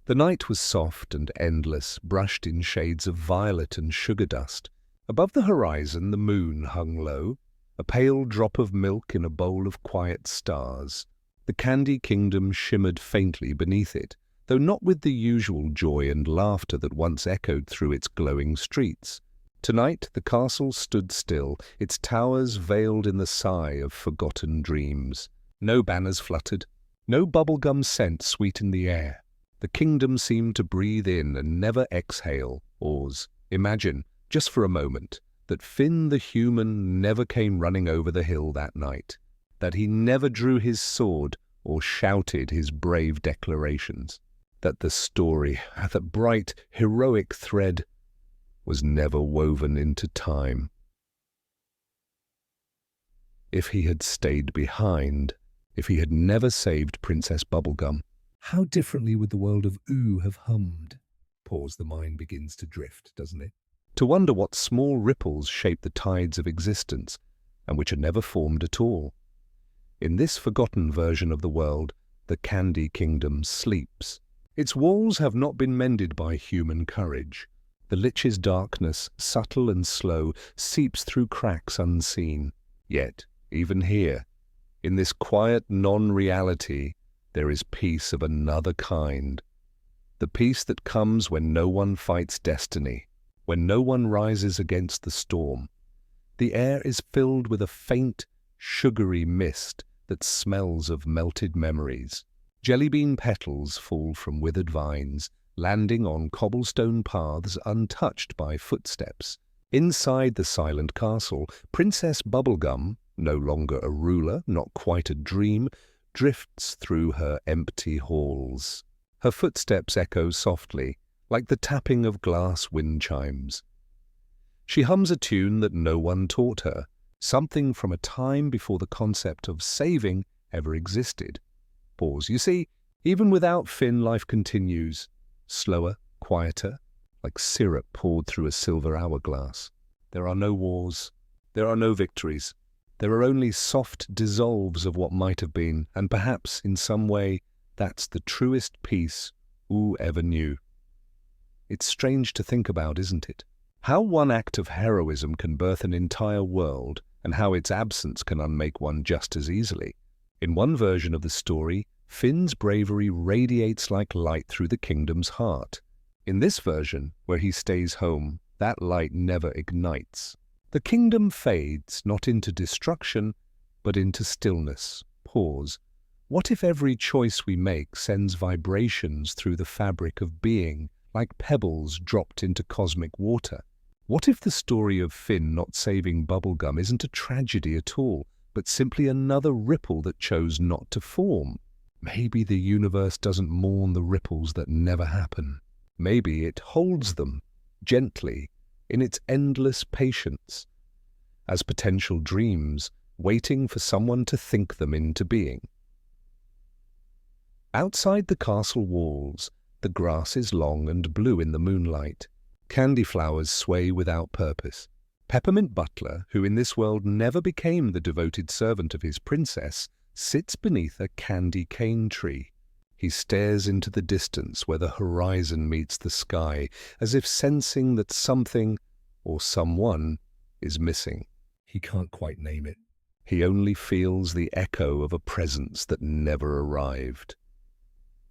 The night was soft and endless, brushed in shades of violet and sugar dust. Above the horizon the moon hung low, a pale drop of milk in a bowl of quiet stars. The Candy Kingdom shimmered faintly beneath it, though not with the usual joy and laughter that once echoed through its glowing streets. Tonight the castle stood still, its towers veiled in the sigh of forgotten dreams. No banners fluttered, no bubblegum scent sweetened the air. The kingdom seemed to breathe in and never exhale, Oz. Imagine, just for a moment, that Finn the human never came running over the hill that night, that he never drew his sword or shouted his brave declarations, that the story, that bright, heroic thread, was never woven into time. If he had stayed behind, if he had never saved Princess Bubblegum, how differently would the world of Ooo have hummed? Pause, the mind begins to drift, doesn't it? To wonder what small ripples shape the tides of existence, and which are never formed at all. In this forgotten version of the world, the Candy Kingdom sleeps. Its walls have not been mended by human courage. The lich's darkness, subtle and slow, seeps through cracks unseen. Yet, even here, in this quiet non-reality, there is peace of another kind. The peace that comes when no one fights destiny, when no one rises against the storm. The air is filled with a faint, sugary mist that smells of melted memories. Jellybean petals fall from withered vines, landing on cobblestone paths untouched by footsteps. Inside the silent castle, Princess Bubblegum, no longer a ruler, not quite a dream, drifts through her empty halls. Her footsteps echo softly, like the tapping of glass wind chimes. She hums a tune that no one taught her, something from a time before the concept of saving ever existed. Pause. You see, even without Finn, life continues, slower, quieter, like syrup poured through a silver hourglass. There are no wars. There are no victories. There are only soft dissolves of what might have been, and perhaps, in some way, that's the truest peace Ooo ever knew. It's strange to think about, isn't it? How one act of heroism can birth an entire world, and how its absence can unmake one just as easily. In one version of the story, Finn's bravery radiates like light through the kingdom's heart. In this version, where he stays home, that light never ignites. The kingdom fades, not into destruction, but into stillness. Pause. What if every choice we make sends vibrations through the fabric of being, like pebbles dropped into cosmic water? What if the story of Finn not saving Bubblegum isn't a tragedy at all, but simply another ripple that chose not to form? Maybe the universe doesn't mourn the ripples that never happen. Maybe it holds them, gently, in its endless patience, as potential dreams, waiting for someone to think them into being. Outside the castle walls, the grass is long and blue in the moonlight. Candy flowers sway without purpose. Peppermint Butler, who in this world never became the devoted servant of his princess, sits beneath a candy cane tree. He stares into the distance where the horizon meets the sky, as if sensing that something, or someone, is missing. He can't quite name it. He only feels the echo of a presence that never arrived.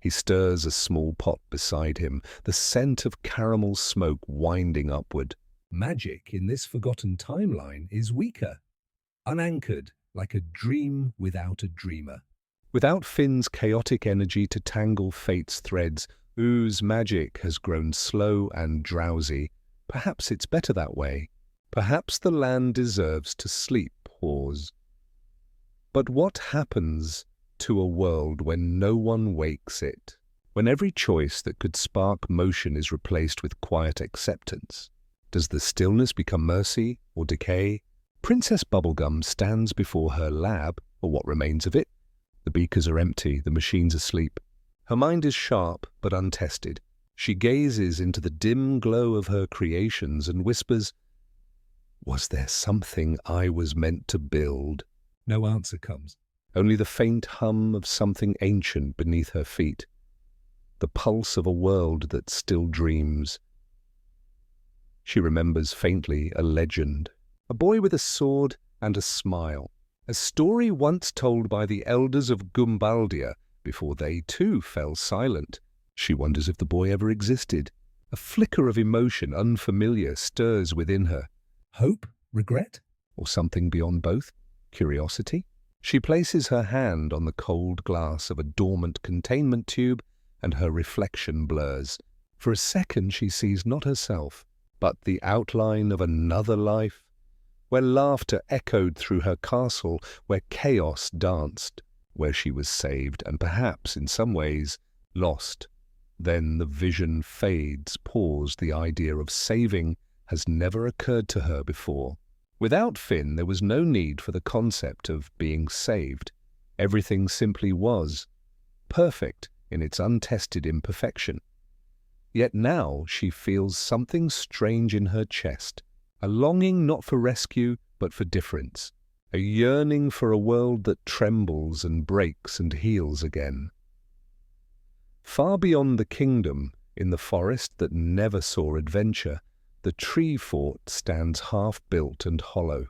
He stirs a small pot beside him, the scent of caramel smoke winding upward. Magic in this forgotten timeline is weaker, unanchored, like a dream without a dreamer. Without Finn's chaotic energy to tangle fate's threads, Oo's magic has grown slow and drowsy. Perhaps it's better that way. Perhaps the land deserves to sleep. Pause. But what happens to a world when no one wakes it? When every choice that could spark motion is replaced with quiet acceptance? Does the stillness become mercy or decay? Princess Bubblegum stands before her lab, or what remains of it. The beakers are empty, the machines asleep. Her mind is sharp but untested. She gazes into the dim glow of her creations and whispers, "Was there something I was meant to build?" No answer comes, only the faint hum of something ancient beneath her feet. the pulse of a world that still dreams. She remembers faintly a legend, a boy with a sword and a smile, a story once told by the elders of Gumbaldia before they too fell silent. She wonders if the boy ever existed. A flicker of emotion unfamiliar stirs within her. Hope? Regret? Or something beyond both? Curiosity? She places her hand on the cold glass of a dormant containment tube, and her reflection blurs. For a second she sees not herself, but the outline of another life, where laughter echoed through her castle, where chaos danced, where she was saved and perhaps, in some ways, lost. Then the vision fades. Pause. The idea of saving has never occurred to her before. Without Finn, there was no need for the concept of being saved. Everything simply was, perfect in its untested imperfection. Yet now she feels something strange in her chest, a longing not for rescue, but for difference, a yearning for a world that trembles and breaks and heals again. Far beyond the kingdom, in the forest that never saw adventure, the tree fort stands half-built and hollow.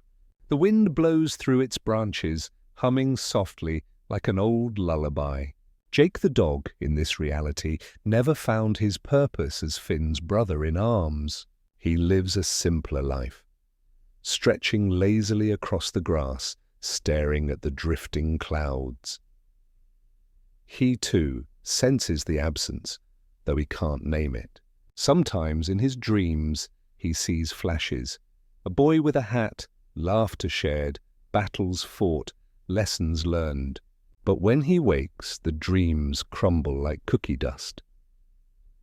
The wind blows through its branches, humming softly like an old lullaby. Jake the dog, in this reality, never found his purpose as Finn's brother in arms. He lives a simpler life, stretching lazily across the grass, staring at the drifting clouds. He, too, senses the absence, though he can't name it. Sometimes, in his dreams, he sees flashes. A boy with a hat, laughter shared, battles fought, lessons learned. But when he wakes, the dreams crumble like cookie dust.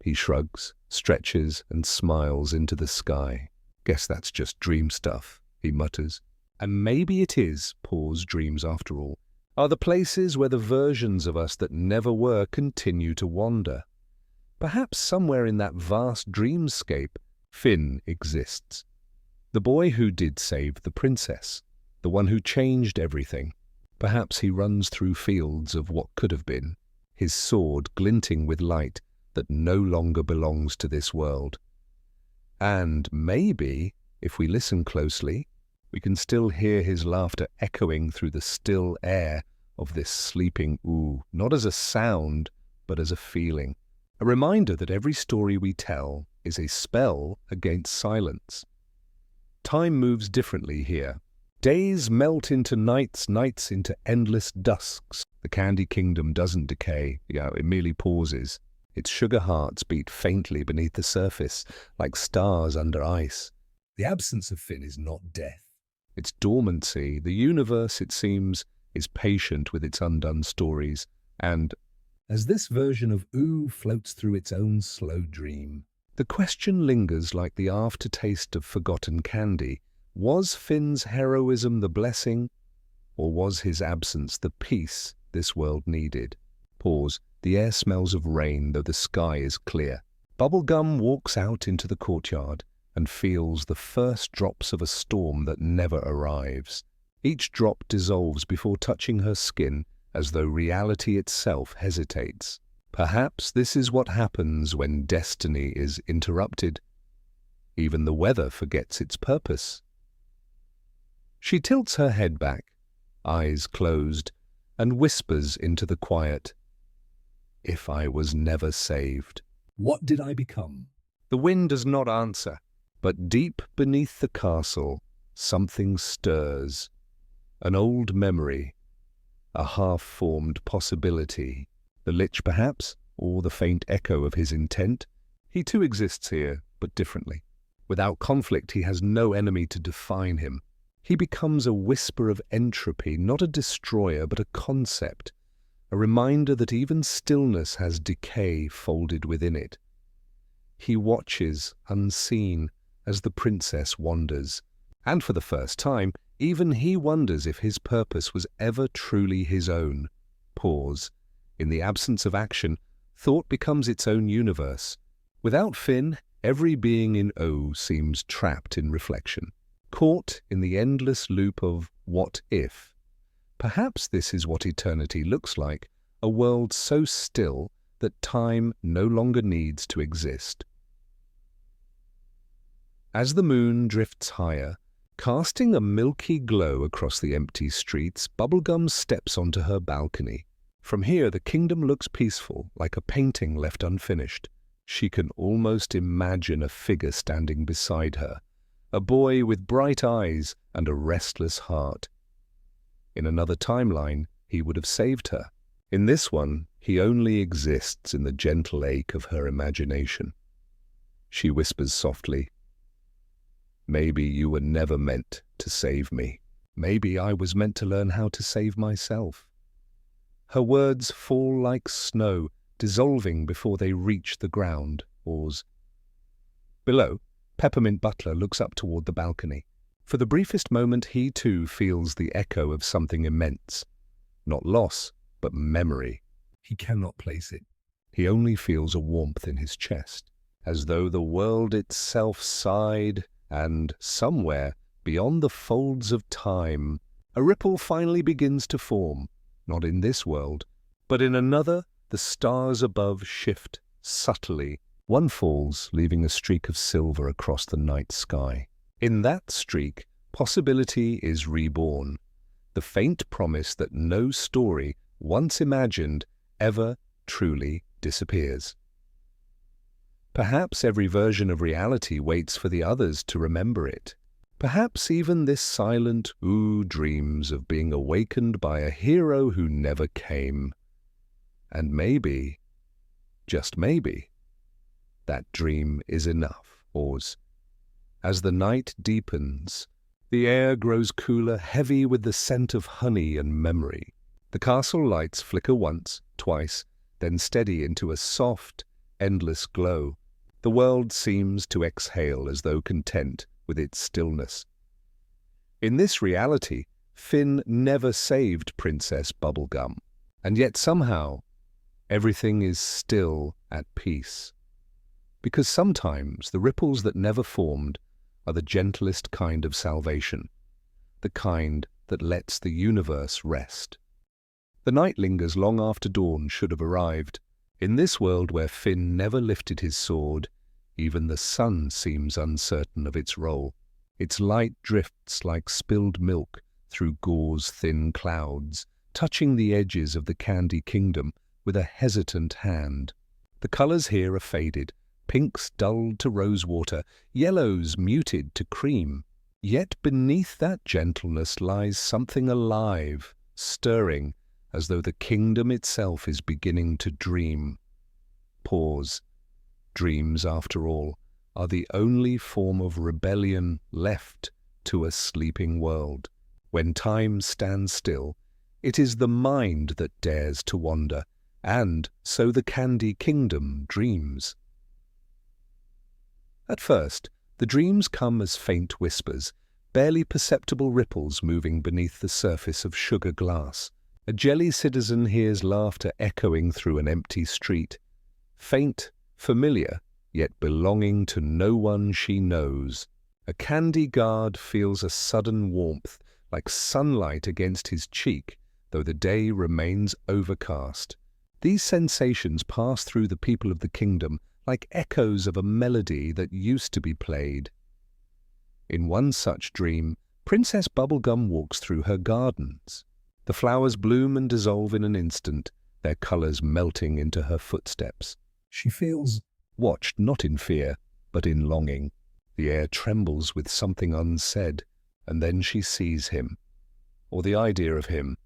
He shrugs, stretches, and smiles into the sky. Guess that's just dream stuff, he mutters. And maybe it is. Pause. Dreams, after all, are the places where the versions of us that never were continue to wander. Perhaps somewhere in that vast dreamscape, Finn exists. The boy who did save the princess, the one who changed everything. Perhaps he runs through fields of what could have been, his sword glinting with light that no longer belongs to this world. And maybe, if we listen closely, we can still hear his laughter echoing through the still air of this sleeping Ooo, not as a sound, but as a feeling. A reminder that every story we tell is a spell against silence. Time moves differently here. Days melt into nights, nights into endless dusks. The Candy Kingdom doesn't decay, it merely pauses. Its sugar hearts beat faintly beneath the surface, like stars under ice. The absence of Finn is not death. Its dormancy. The universe, it seems, is patient with its undone stories, and as this version of Ooo floats through its own slow dream, the question lingers like the aftertaste of forgotten candy. Was Finn's heroism the blessing, or was his absence the peace this world needed? Pause. The air smells of rain, though the sky is clear. Bubblegum walks out into the courtyard and feels the first drops of a storm that never arrives. Each drop dissolves before touching her skin, as though reality itself hesitates. Perhaps this is what happens when destiny is interrupted. Even the weather forgets its purpose. She tilts her head back, eyes closed, and whispers into the quiet, "If I was never saved, what did I become?" The wind does not answer, but deep beneath the castle, something stirs. An old memory, a half-formed possibility. The Lich, perhaps, or the faint echo of his intent. He too exists here, but differently. Without conflict, he has no enemy to define him. He becomes a whisper of entropy, not a destroyer, but a concept, a reminder that even stillness has decay folded within it. He watches, unseen, as the princess wanders, and for the first time, even he wonders if his purpose was ever truly his own. Pause. In the absence of action, thought becomes its own universe. Without Finn, every being in Ooo seems trapped in reflection, caught in the endless loop of what if. Perhaps this is what eternity looks like, a world so still that time no longer needs to exist. As the moon drifts higher, casting a milky glow across the empty streets, Bubblegum steps onto her balcony. From here, the kingdom looks peaceful, like a painting left unfinished. She can almost imagine a figure standing beside her, a boy with bright eyes and a restless heart. In another timeline, he would have saved her. In this one, he only exists in the gentle ache of her imagination. She whispers softly, "Maybe you were never meant to save me. Maybe I was meant to learn how to save myself." Her words fall like snow, dissolving before they reach the ground. Pause. Below, Peppermint Butler looks up toward the balcony. For the briefest moment, he too feels the echo of something immense. Not loss, but memory. He cannot place it. He only feels a warmth in his chest, as though the world itself sighed, and somewhere, beyond the folds of time, a ripple finally begins to form. Not in this world, but in another, the stars above shift subtly. One falls, leaving a streak of silver across the night sky. In that streak, possibility is reborn, the faint promise that no story, once imagined, ever truly disappears. Perhaps every version of reality waits for the others to remember it. Perhaps even this silent Ooo dreams of being awakened by a hero who never came. And maybe, just maybe, that dream is enough. Pause. As the night deepens, the air grows cooler, heavy with the scent of honey and memory. The castle lights flicker once, twice, then steady into a soft, endless glow. The world seems to exhale as though content with its stillness. In this reality, Finn never saved Princess Bubblegum, and yet somehow everything is still at peace. Because sometimes the ripples that never formed are the gentlest kind of salvation, the kind that lets the universe rest. The night lingers long after dawn should have arrived. In this world where Finn never lifted his sword, even the sun seems uncertain of its role. Its light drifts like spilled milk through gauze thin clouds, touching the edges of the Candy Kingdom with a hesitant hand. The colors here are faded, pinks dulled to rosewater, yellows muted to cream. Yet beneath that gentleness lies something alive, stirring, as though the kingdom itself is beginning to dream. Pause. Dreams, after all, are the only form of rebellion left to a sleeping world. When time stands still, it is the mind that dares to wander, and so the Candy Kingdom dreams. At first, the dreams come as faint whispers, barely perceptible ripples moving beneath the surface of sugar glass. A jelly citizen hears laughter echoing through an empty street. Faint, familiar, yet belonging to no one she knows. A candy guard feels a sudden warmth, like sunlight against his cheek, though the day remains overcast. These sensations pass through the people of the kingdom like echoes of a melody that used to be played. In one such dream, Princess Bubblegum walks through her gardens. The flowers bloom and dissolve in an instant, their colors melting into her footsteps. She feels watched not in fear, but in longing. The air trembles with something unsaid, and then she sees him, or the idea of him,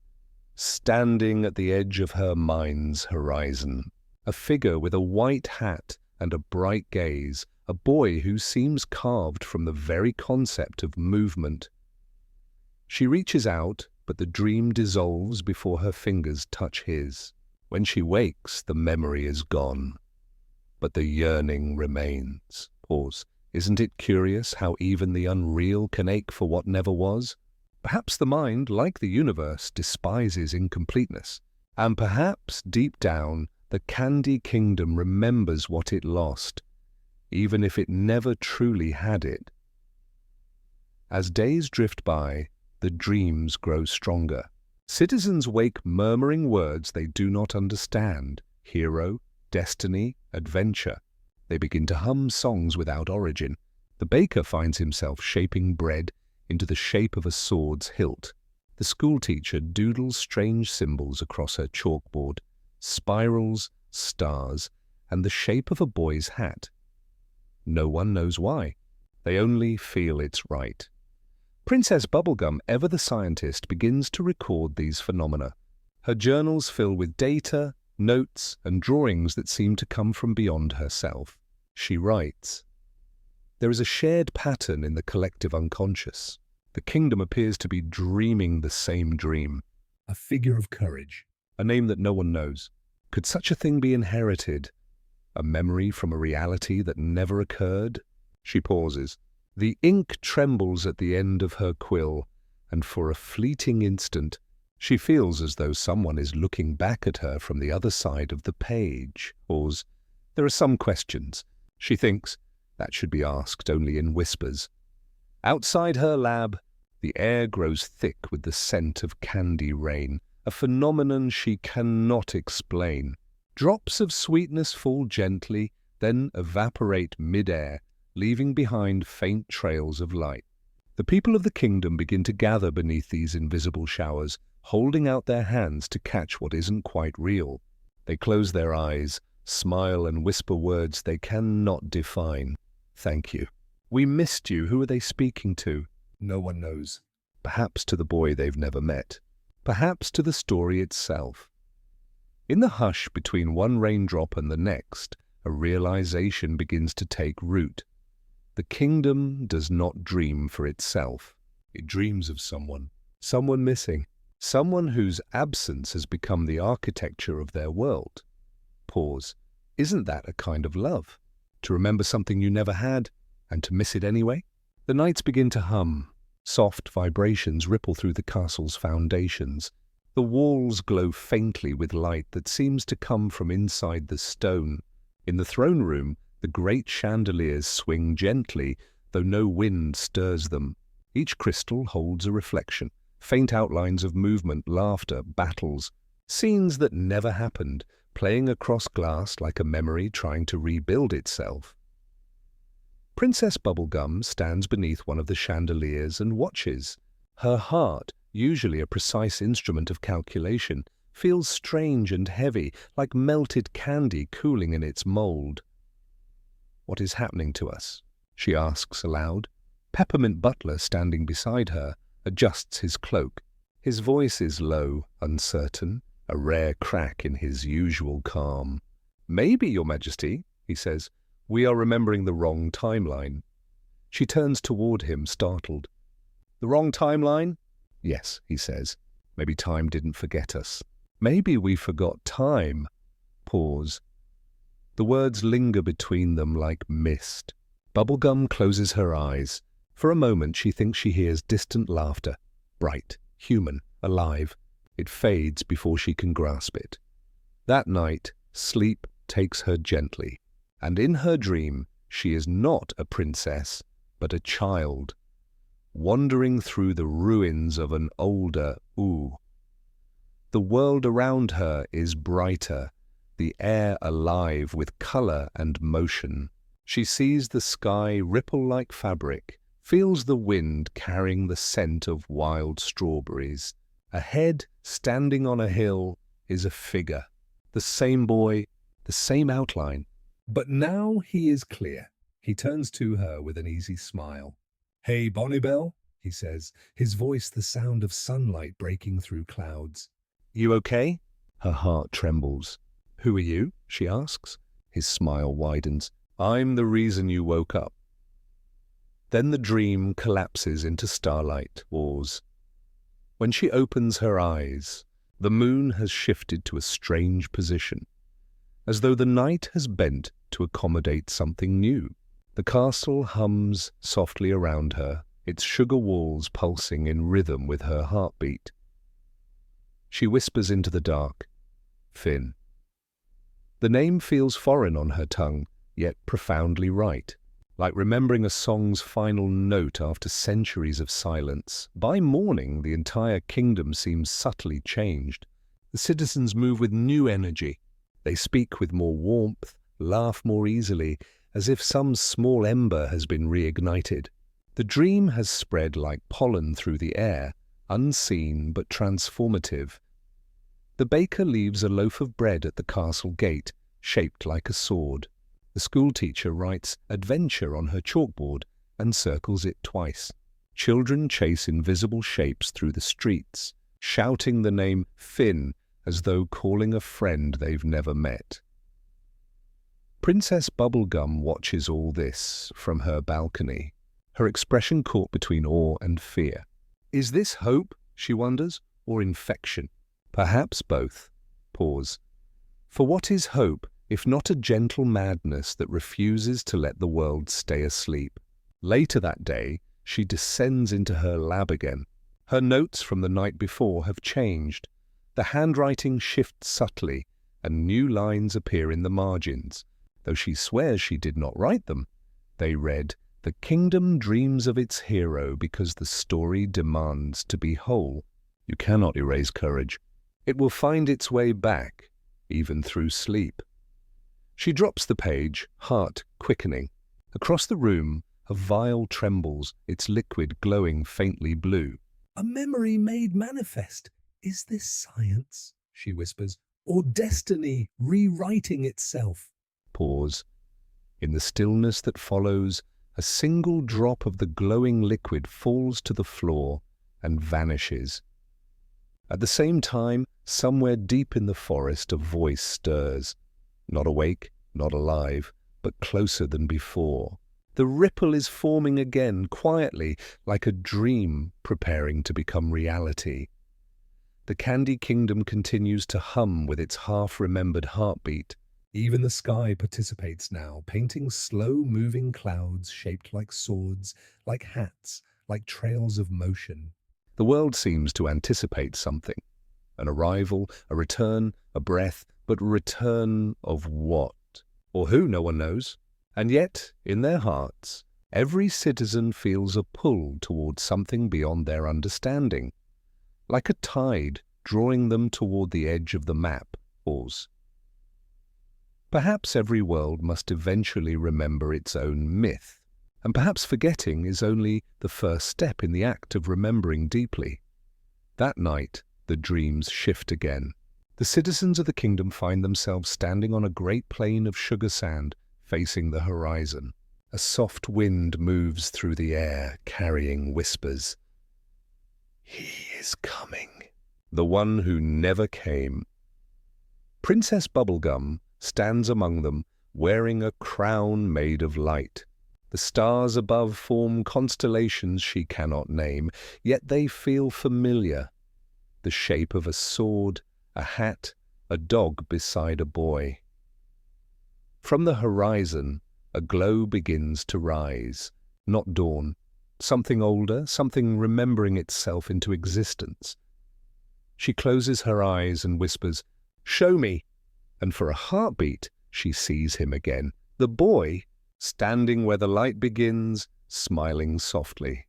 standing at the edge of her mind's horizon. A figure with a white hat and a bright gaze, a boy who seems carved from the very concept of movement. She reaches out, but the dream dissolves before her fingers touch his. When she wakes, the memory is gone, but the yearning remains. Pause. Isn't it curious how even the unreal can ache for what never was? Perhaps the mind, like the universe, despises incompleteness. And perhaps, deep down, the Candy Kingdom remembers what it lost, even if it never truly had it. As days drift by, the dreams grow stronger. Citizens wake murmuring words they do not understand. Hero, destiny, adventure. They begin to hum songs without origin. The baker finds himself shaping bread into the shape of a sword's hilt. The schoolteacher doodles strange symbols across her chalkboard, spirals, stars, and the shape of a boy's hat. No one knows why. They only feel it's right. Princess Bubblegum, ever the scientist, begins to record these phenomena. Her journals fill with data, notes, and drawings that seem to come from beyond herself. She writes, "There is a shared pattern in the collective unconscious. The kingdom appears to be dreaming the same dream. A figure of courage. A name that no one knows. Could such a thing be inherited? A memory from a reality that never occurred?" She pauses. The ink trembles at the end of her quill, and for a fleeting instant, she feels as though someone is looking back at her from the other side of the page. Pause. There are some questions, she thinks, that should be asked only in whispers. Outside her lab, the air grows thick with the scent of candy rain, a phenomenon she cannot explain. Drops of sweetness fall gently, then evaporate mid-air, leaving behind faint trails of light. The people of the kingdom begin to gather beneath these invisible showers, holding out their hands to catch what isn't quite real. They close their eyes, smile, and whisper words they cannot define. Thank you. We missed you. Who are they speaking to? No one knows. Perhaps to the boy they've never met. Perhaps to the story itself. In the hush between one raindrop and the next, a realization begins to take root. The kingdom does not dream for itself. It dreams of someone. Someone missing. Someone whose absence has become the architecture of their world. Pause. Isn't that a kind of love? To remember something you never had, and to miss it anyway? The nights begin to hum. Soft vibrations ripple through the castle's foundations. The walls glow faintly with light that seems to come from inside the stone. In the throne room, the great chandeliers swing gently, though no wind stirs them. Each crystal holds a reflection, faint outlines of movement, laughter, battles, scenes that never happened, playing across glass like a memory trying to rebuild itself. Princess Bubblegum stands beneath one of the chandeliers and watches. Her heart, usually a precise instrument of calculation, feels strange and heavy, like melted candy cooling in its mold. "What is happening to us?" she asks aloud. Peppermint Butler, standing beside her, adjusts his cloak. His voice is low, uncertain, a rare crack in his usual calm. "Maybe, Your Majesty," he says. "We are remembering the wrong timeline." She turns toward him, startled. "The wrong timeline?" "Yes," he says. "Maybe time didn't forget us. Maybe we forgot time." Pause. The words linger between them like mist. Bubblegum closes her eyes. For a moment she thinks she hears distant laughter. Bright, human, alive. It fades before she can grasp it. That night, sleep takes her gently. And in her dream, she is not a princess, but a child, wandering through the ruins of an older Ooo. The world around her is brighter, the air alive with color and motion. She sees the sky ripple like fabric, feels the wind carrying the scent of wild strawberries. Ahead, standing on a hill, is a figure. The same boy, the same outline. But now he is clear. He turns to her with an easy smile. "Hey, Bonnibel," he says, his voice the sound of sunlight breaking through clouds. "You okay?" Her heart trembles. "Who are you?" she asks. His smile widens. "I'm the reason you woke up." Then the dream collapses into starlight wars. When she opens her eyes, the moon has shifted to a strange position, as though the night has bent to accommodate something new. The castle hums softly around her, its sugar walls pulsing in rhythm with her heartbeat. She whispers into the dark, "Finn." The name feels foreign on her tongue, yet profoundly right, like remembering a song's final note after centuries of silence. By morning, the entire kingdom seems subtly changed. The citizens move with new energy. They speak with more warmth, laugh more easily, as if some small ember has been reignited. The dream has spread like pollen through the air, unseen but transformative. The baker leaves a loaf of bread at the castle gate, shaped like a sword. The schoolteacher writes adventure on her chalkboard and circles it twice. Children chase invisible shapes through the streets, shouting the name Finn as though calling a friend they've never met. Princess Bubblegum watches all this from her balcony, her expression caught between awe and fear. Is this hope, she wonders, or infection? Perhaps both. Pause. For what is hope, if not a gentle madness that refuses to let the world stay asleep? Later that day, she descends into her lab again. Her notes from the night before have changed. The handwriting shifts subtly, and new lines appear in the margins. Though she swears she did not write them, they read, "The kingdom dreams of its hero because the story demands to be whole." You cannot erase courage. It will find its way back, even through sleep. She drops the page, heart quickening. Across the room, a vial trembles, its liquid glowing faintly blue. "A memory made manifest. Is this science?" she whispers, "or destiny rewriting itself?" Pause. In the stillness that follows, a single drop of the glowing liquid falls to the floor and vanishes. At the same time, somewhere deep in the forest, a voice stirs. Not awake, not alive, but closer than before. The ripple is forming again, quietly, like a dream preparing to become reality. The Candy Kingdom continues to hum with its half-remembered heartbeat. Even the sky participates now, painting slow-moving clouds shaped like swords, like hats, like trails of motion. The world seems to anticipate something. An arrival, a return, a breath, but return of what? Or who, no one knows. And yet, in their hearts, every citizen feels a pull towards something beyond their understanding. Like a tide drawing them toward the edge of the map. Pause. Perhaps every world must eventually remember its own myth, and perhaps forgetting is only the first step in the act of remembering deeply. That night, the dreams shift again. The citizens of the kingdom find themselves standing on a great plain of sugar sand, facing the horizon. A soft wind moves through the air, carrying whispers. He is coming. The one who never came. Princess Bubblegum stands among them, wearing a crown made of light. The stars above form constellations she cannot name, yet they feel familiar. The shape of a sword, a hat, a dog beside a boy. From the horizon, a glow begins to rise. Not dawn. Something older, something remembering itself into existence. She closes her eyes and whispers, "Show me!" And for a heartbeat, she sees him again. The boy, standing where the light begins, smiling softly.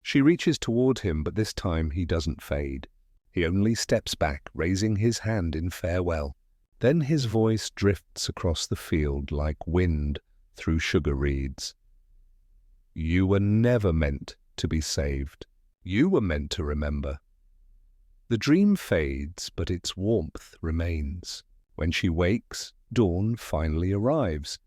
She reaches toward him, but this time he doesn't fade. He only steps back, raising his hand in farewell. Then his voice drifts across the field like wind through sugar reeds. You were never meant to be saved. You were meant to remember. The dream fades, but its warmth remains. When she wakes, dawn finally arrives.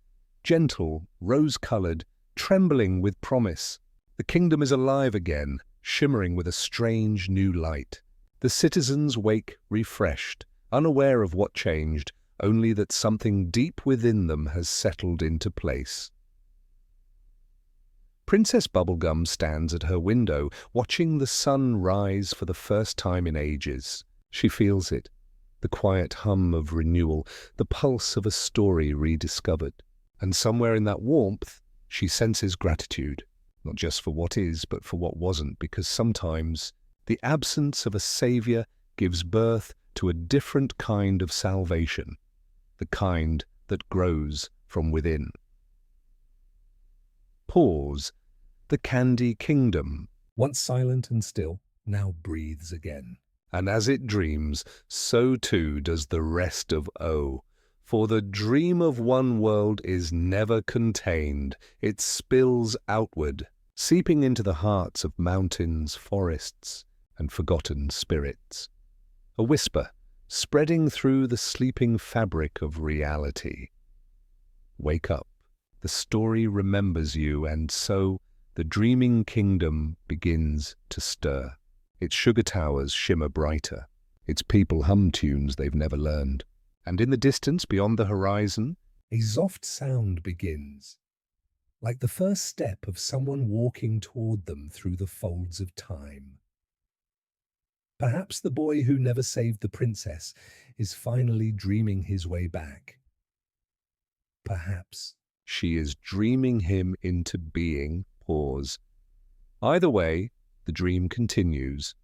Gentle, rose-colored, trembling with promise. The kingdom is alive again, shimmering with a strange new light. The citizens wake refreshed, unaware of what changed, only that something deep within them has settled into place. Princess Bubblegum stands at her window, watching the sun rise for the first time in ages. She feels it, the quiet hum of renewal, the pulse of a story rediscovered. And somewhere in that warmth, she senses gratitude, not just for what is, but for what wasn't, because sometimes the absence of a savior gives birth to a different kind of salvation, the kind that grows from within. Pause. The Candy Kingdom, once silent and still, now breathes again. And as it dreams, so too does the rest of Ooo, For the dream of one world is never contained. It spills outward, seeping into the hearts of mountains, forests, and forgotten spirits. A whisper, spreading through the sleeping fabric of reality. Wake up. The story remembers you, and so the dreaming kingdom begins to stir. Its sugar towers shimmer brighter. Its people hum tunes they've never learned. And in the distance, beyond the horizon, a soft sound begins, like the first step of someone walking toward them through the folds of time. Perhaps the boy who never saved the princess is finally dreaming his way back. Perhaps she is dreaming him into being. Pause. Either way, the dream continues.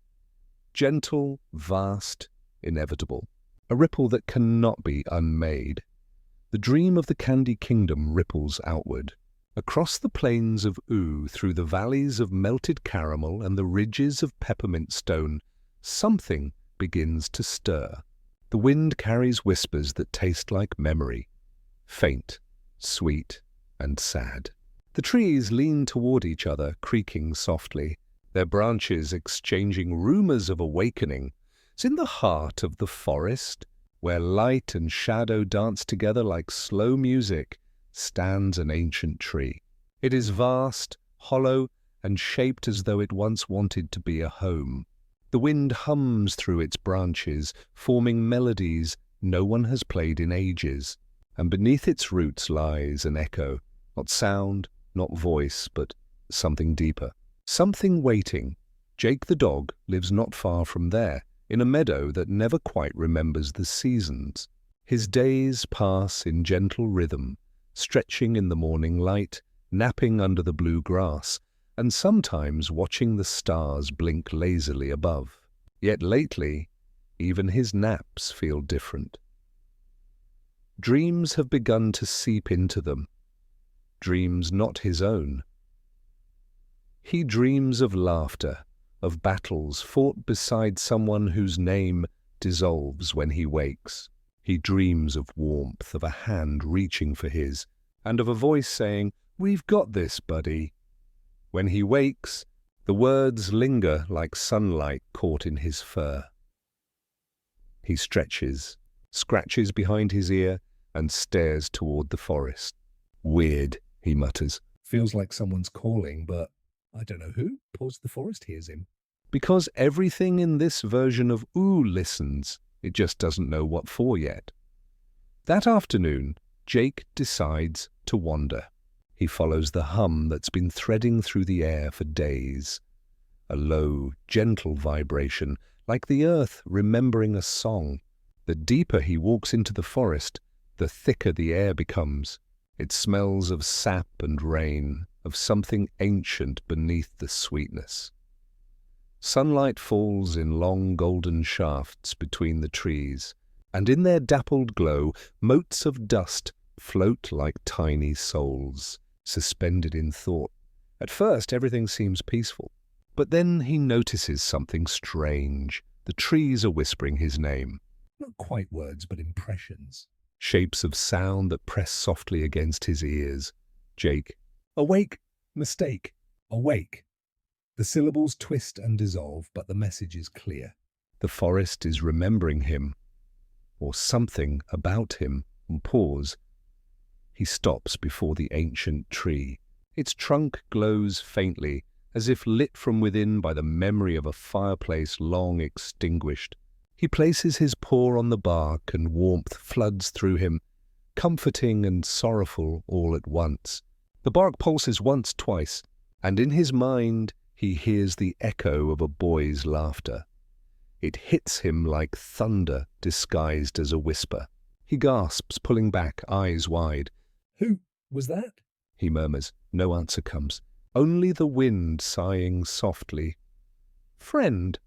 Gentle, vast, inevitable. A ripple that cannot be unmade. The dream of the Candy Kingdom ripples outward. Across the plains of Ooo, through the valleys of melted caramel and the ridges of peppermint stone, something begins to stir. The wind carries whispers that taste like memory. Faint, sweet, and sad. The trees lean toward each other, creaking softly, their branches exchanging rumors of awakening. It's in the heart of the forest, where light and shadow dance together like slow music, stands an ancient tree. It is vast, hollow, and shaped as though it once wanted to be a home. The wind hums through its branches, forming melodies no one has played in ages. And beneath its roots lies an echo, not sound, not voice, but something deeper. Something waiting. Jake the dog lives not far from there, in a meadow that never quite remembers the seasons. His days pass in gentle rhythm, stretching in the morning light, napping under the blue grass, and sometimes watching the stars blink lazily above. Yet lately, even his naps feel different. Dreams have begun to seep into them. Dreams not his own. He dreams of laughter, of battles fought beside someone whose name dissolves when he wakes. He dreams of warmth, of a hand reaching for his, and of a voice saying, "We've got this, buddy." When he wakes, the words linger like sunlight caught in his fur. He stretches, scratches behind his ear, and stares toward the forest. "Weird," he mutters. "Feels like someone's calling, but I don't know who." Pause. The forest hears him. Because everything in this version of Ooo listens, it just doesn't know what for yet. That afternoon, Jake decides to wander. He follows the hum that's been threading through the air for days. A low, gentle vibration, like the earth remembering a song. The deeper he walks into the forest, the thicker the air becomes. It smells of sap and rain, of something ancient beneath the sweetness. Sunlight falls in long golden shafts between the trees, and in their dappled glow, motes of dust float like tiny souls, suspended in thought. At first, everything seems peaceful, but then he notices something strange. The trees are whispering his name. Not quite words, but impressions. Shapes of sound that press softly against his ears. Jake. Awake. Mistake. Awake. The syllables twist and dissolve, but the message is clear. The forest is remembering him, or something about him. And pause. He stops before the ancient tree. Its trunk glows faintly, as if lit from within by the memory of a fireplace long extinguished. He places his paw on the bark, and warmth floods through him, comforting and sorrowful all at once. The bark pulses once, twice, and in his mind he hears the echo of a boy's laughter. It hits him like thunder disguised as a whisper. He gasps, pulling back, eyes wide. "Who was that?" he murmurs. No answer comes. Only the wind sighing softly. "Friend."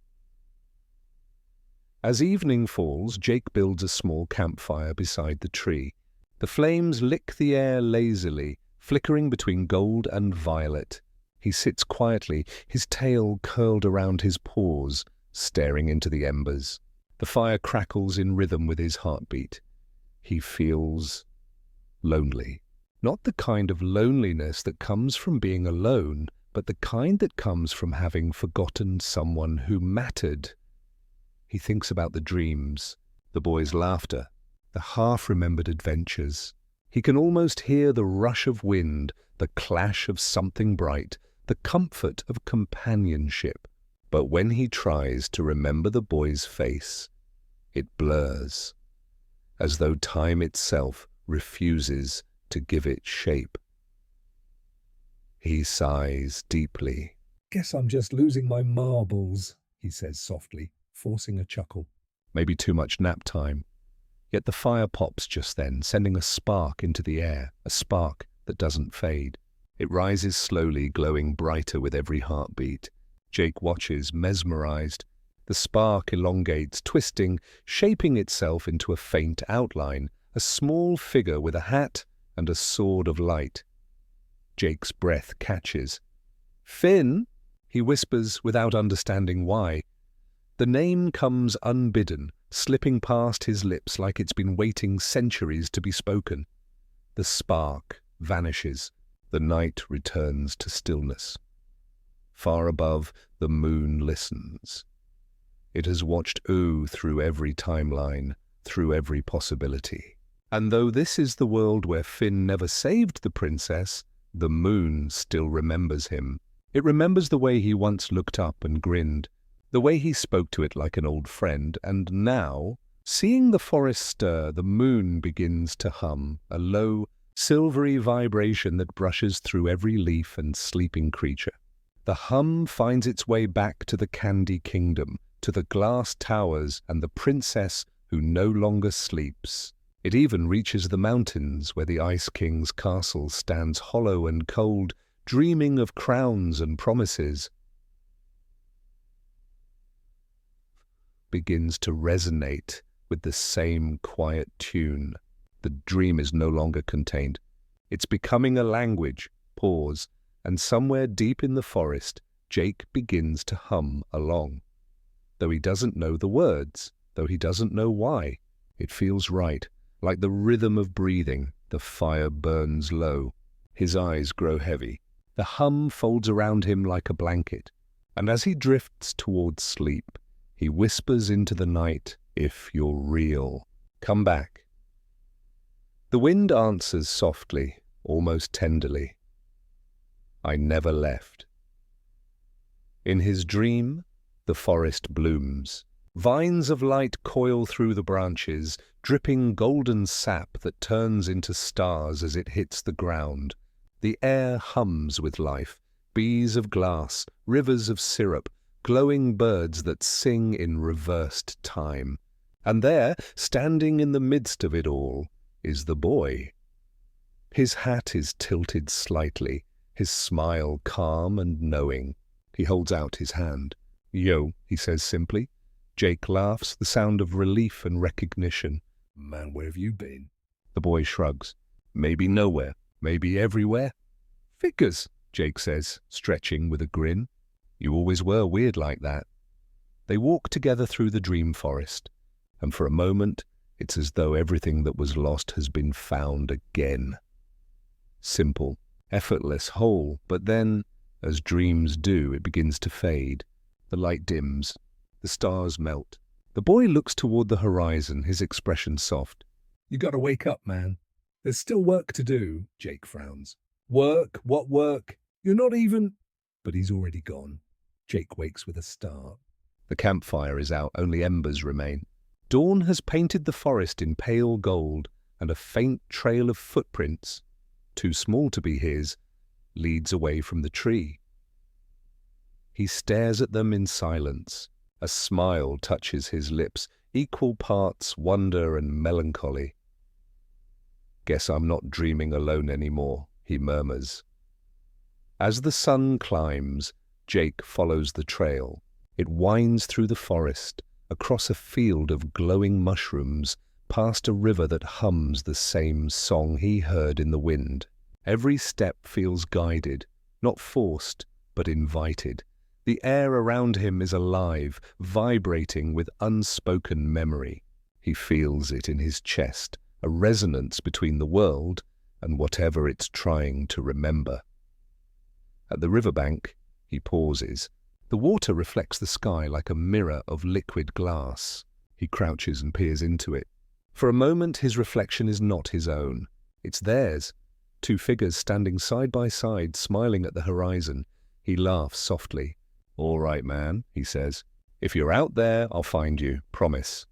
As evening falls, Jake builds a small campfire beside the tree. The flames lick the air lazily, flickering between gold and violet. He sits quietly, his tail curled around his paws, staring into the embers. The fire crackles in rhythm with his heartbeat. He feels lonely. Not the kind of loneliness that comes from being alone, but the kind that comes from having forgotten someone who mattered. He thinks about the dreams, the boy's laughter, the half-remembered adventures. He can almost hear the rush of wind, the clash of something bright, the comfort of companionship. But when he tries to remember the boy's face, it blurs, as though time itself refuses to give it shape. He sighs deeply. "Guess I'm just losing my marbles," he says softly, forcing a chuckle. Maybe too much nap time. Yet the fire pops just then, sending a spark into the air, a spark that doesn't fade. It rises slowly, glowing brighter with every heartbeat. Jake watches, mesmerized. The spark elongates, twisting, shaping itself into a faint outline, a small figure with a hat and a sword of light. Jake's breath catches. "Finn," he whispers without understanding why. The name comes unbidden, slipping past his lips like it's been waiting centuries to be spoken. The spark vanishes. The night returns to stillness. Far above, the moon listens. It has watched Ooo through every timeline, through every possibility. And though this is the world where Finn never saved the princess, the moon still remembers him. It remembers the way he once looked up and grinned, the way he spoke to it like an old friend, and now, seeing the forest stir, the moon begins to hum, a low, silvery vibration that brushes through every leaf and sleeping creature. The hum finds its way back to the Candy Kingdom, to the glass towers and the princess who no longer sleeps. It even reaches the mountains where the Ice King's castle stands hollow and cold, dreaming of crowns and promises. Begins to resonate with the same quiet tune. The dream is no longer contained. It's becoming a language. Pause, and somewhere deep in the forest, Jake begins to hum along. Though he doesn't know the words, though he doesn't know why, it feels right. Like the rhythm of breathing, the fire burns low. His eyes grow heavy. The hum folds around him like a blanket. And as he drifts towards sleep, he whispers into the night, "If you're real, come back." The wind answers softly, almost tenderly. "I never left." In his dream, the forest blooms. Vines of light coil through the branches, dripping golden sap that turns into stars as it hits the ground. The air hums with life, bees of glass, rivers of syrup, glowing birds that sing in reversed time. And there, standing in the midst of it all, is the boy. His hat is tilted slightly, his smile calm and knowing. He holds out his hand. "Yo," he says simply. Jake laughs, the sound of relief and recognition. "Man, where have you been?" The boy shrugs. "Maybe nowhere, maybe everywhere." "Figures," Jake says, stretching with a grin. "You always were weird like that." They walk together through the dream forest, and for a moment, it's as though everything that was lost has been found again. Simple, effortless, whole, but then, as dreams do, it begins to fade. The light dims. The stars melt. The boy looks toward the horizon, his expression soft. "You gotta wake up, man. There's still work to do," Jake frowns. "Work? What work? You're not even—" But he's already gone. Jake wakes with a start. The campfire is out, only embers remain. Dawn has painted the forest in pale gold, and a faint trail of footprints, too small to be his, leads away from the tree. He stares at them in silence. A smile touches his lips, equal parts wonder and melancholy. "Guess I'm not dreaming alone anymore," he murmurs. As the sun climbs, Jake follows the trail. It winds through the forest, across a field of glowing mushrooms, past a river that hums the same song he heard in the wind. Every step feels guided, not forced, but invited. The air around him is alive, vibrating with unspoken memory. He feels it in his chest, a resonance between the world and whatever it's trying to remember. At the riverbank, he pauses. The water reflects the sky like a mirror of liquid glass. He crouches and peers into it. For a moment, his reflection is not his own. It's theirs. Two figures standing side by side, smiling at the horizon. He laughs softly. "All right, man," he says. "If you're out there, I'll find you. Promise."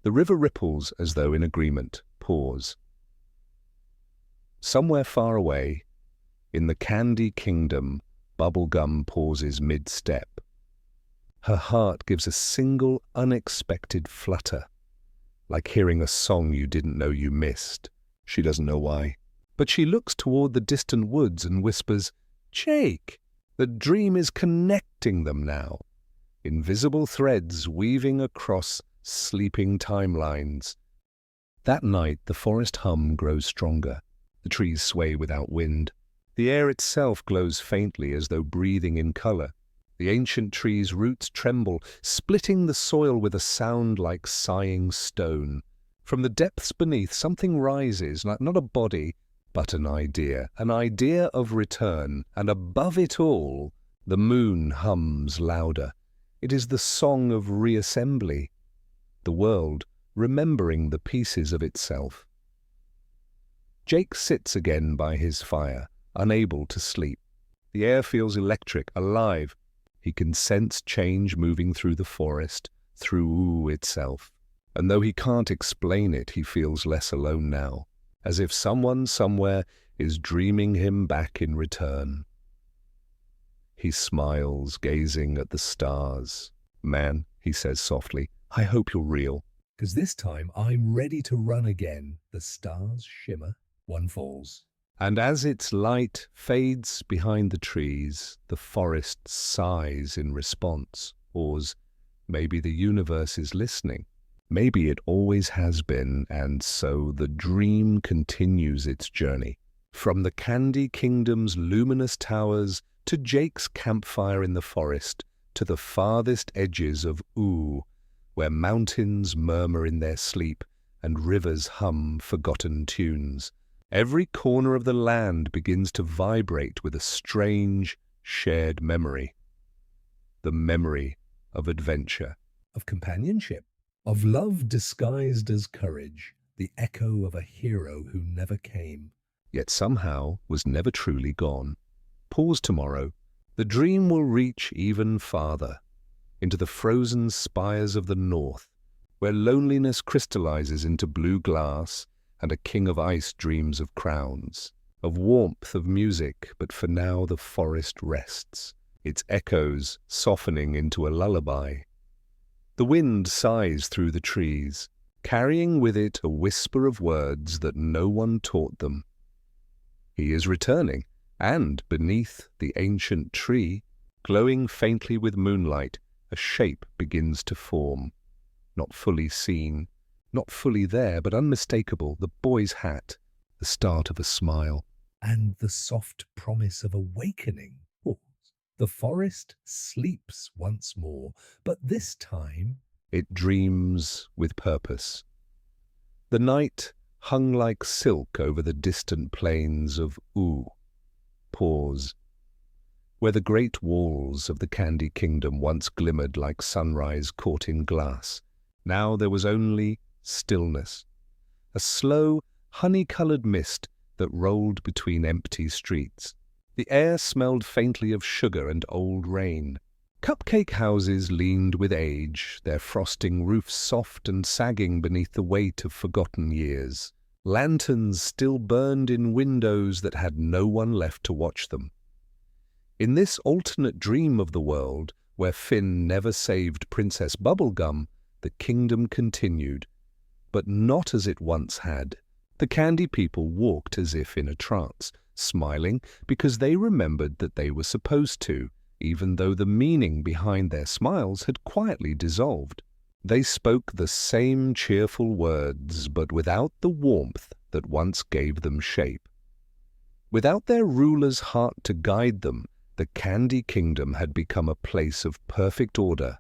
The river ripples as though in agreement. Pause. Somewhere far away, in the candy kingdom, Bubblegum pauses mid-step. Her heart gives a single, unexpected flutter, like hearing a song you didn't know you missed. She doesn't know why. But she looks toward the distant woods and whispers, "Jake!" The dream is connecting them now. Invisible threads weaving across sleeping timelines. That night, the forest hum grows stronger. The trees sway without wind. The air itself glows faintly as though breathing in color. The ancient trees' roots tremble, splitting the soil with a sound like sighing stone. From the depths beneath, something rises, like not a body, but an idea of return, and above it all, the moon hums louder. It is the song of reassembly, the world remembering the pieces of itself. Jake sits again by his fire, unable to sleep. The air feels electric, alive. He can sense change moving through the forest, through Ooo itself. And though he can't explain it, he feels less alone now, as if someone somewhere is dreaming him back in return. He smiles, gazing at the stars. "Man," he says softly, "I hope you're real. 'Cause this time I'm ready to run again." The stars shimmer, one falls. And as its light fades behind the trees, the forest sighs in response. Pause. Maybe the universe is listening. Maybe it always has been, and so the dream continues its journey. From the Candy Kingdom's luminous towers to Jake's campfire in the forest, to the farthest edges of Ooo, where mountains murmur in their sleep and rivers hum forgotten tunes. Every corner of the land begins to vibrate with a strange, shared memory. The memory of adventure. Of companionship. Of love disguised as courage. The echo of a hero who never came. Yet somehow was never truly gone. Pause tomorrow. The dream will reach even farther, into the frozen spires of the north, where loneliness crystallizes into blue glass, and a king of ice dreams of crowns, of warmth, of music, but for now the forest rests, its echoes softening into a lullaby. The wind sighs through the trees, carrying with it a whisper of words that no one taught them. He is returning, and beneath the ancient tree, glowing faintly with moonlight, a shape begins to form, not fully seen, not fully there, but unmistakable, the boy's hat, the start of a smile. And the soft promise of awakening. Pause. The forest sleeps once more, but this time it dreams with purpose. The night hung like silk over the distant plains of Ooo. Pause. Where the great walls of the Candy Kingdom once glimmered like sunrise caught in glass, now there was only stillness, a slow, honey-colored mist that rolled between empty streets. The air smelled faintly of sugar and old rain. Cupcake houses leaned with age, their frosting roofs soft and sagging beneath the weight of forgotten years. Lanterns still burned in windows that had no one left to watch them. In this alternate dream of the world, where Finn never saved Princess Bubblegum, the kingdom continued, but not as it once had. The candy people walked as if in a trance, smiling because they remembered that they were supposed to, even though the meaning behind their smiles had quietly dissolved. They spoke the same cheerful words, but without the warmth that once gave them shape. Without their ruler's heart to guide them, the Candy Kingdom had become a place of perfect order,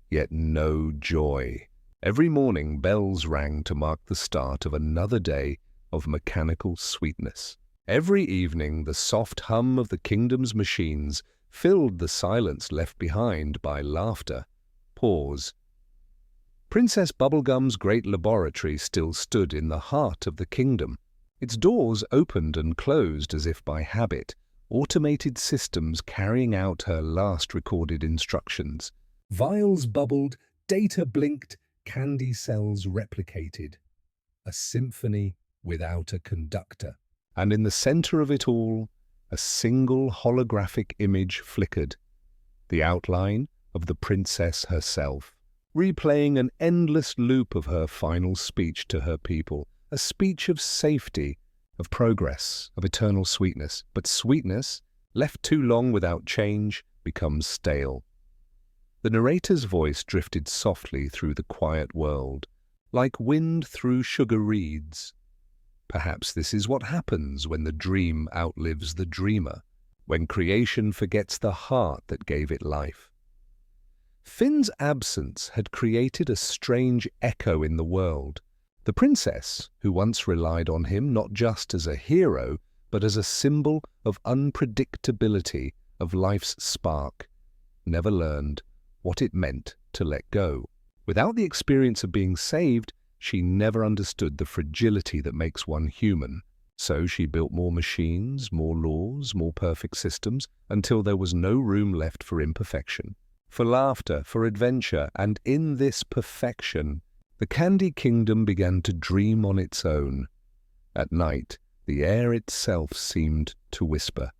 yet no joy. Every morning bells rang to mark the start of another day of mechanical sweetness. Every evening the soft hum of the kingdom's machines filled the silence left behind by laughter. Pause. Princess Bubblegum's great laboratory still stood in the heart of the kingdom. Its doors opened and closed as if by habit, automated systems carrying out her last recorded instructions. Vials bubbled, data blinked, candy cells replicated. A symphony without a conductor. And in the center of it all, a single holographic image flickered, the outline of the princess herself, replaying an endless loop of her final speech to her people, a speech of safety, of progress, of eternal sweetness. But sweetness, left too long without change, becomes stale. The narrator's voice drifted softly through the quiet world, like wind through sugar reeds. Perhaps this is what happens when the dream outlives the dreamer, when creation forgets the heart that gave it life. Finn's absence had created a strange echo in the world. The princess, who once relied on him not just as a hero, but as a symbol of unpredictability, of life's spark, never learned what it meant to let go. Without the experience of being saved, she never understood the fragility that makes one human. So she built more machines, more laws, more perfect systems, until there was no room left for imperfection, for laughter, for adventure. And in this perfection, the Candy Kingdom began to dream on its own. At night, the air itself seemed to whisper.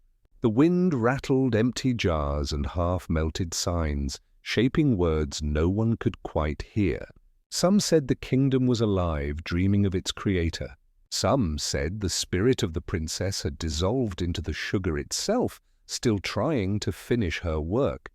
The wind rattled empty jars and half-melted signs, shaping words no one could quite hear. Some said the kingdom was alive, dreaming of its creator. Some said the spirit of the princess had dissolved into the sugar itself, still trying to finish her work.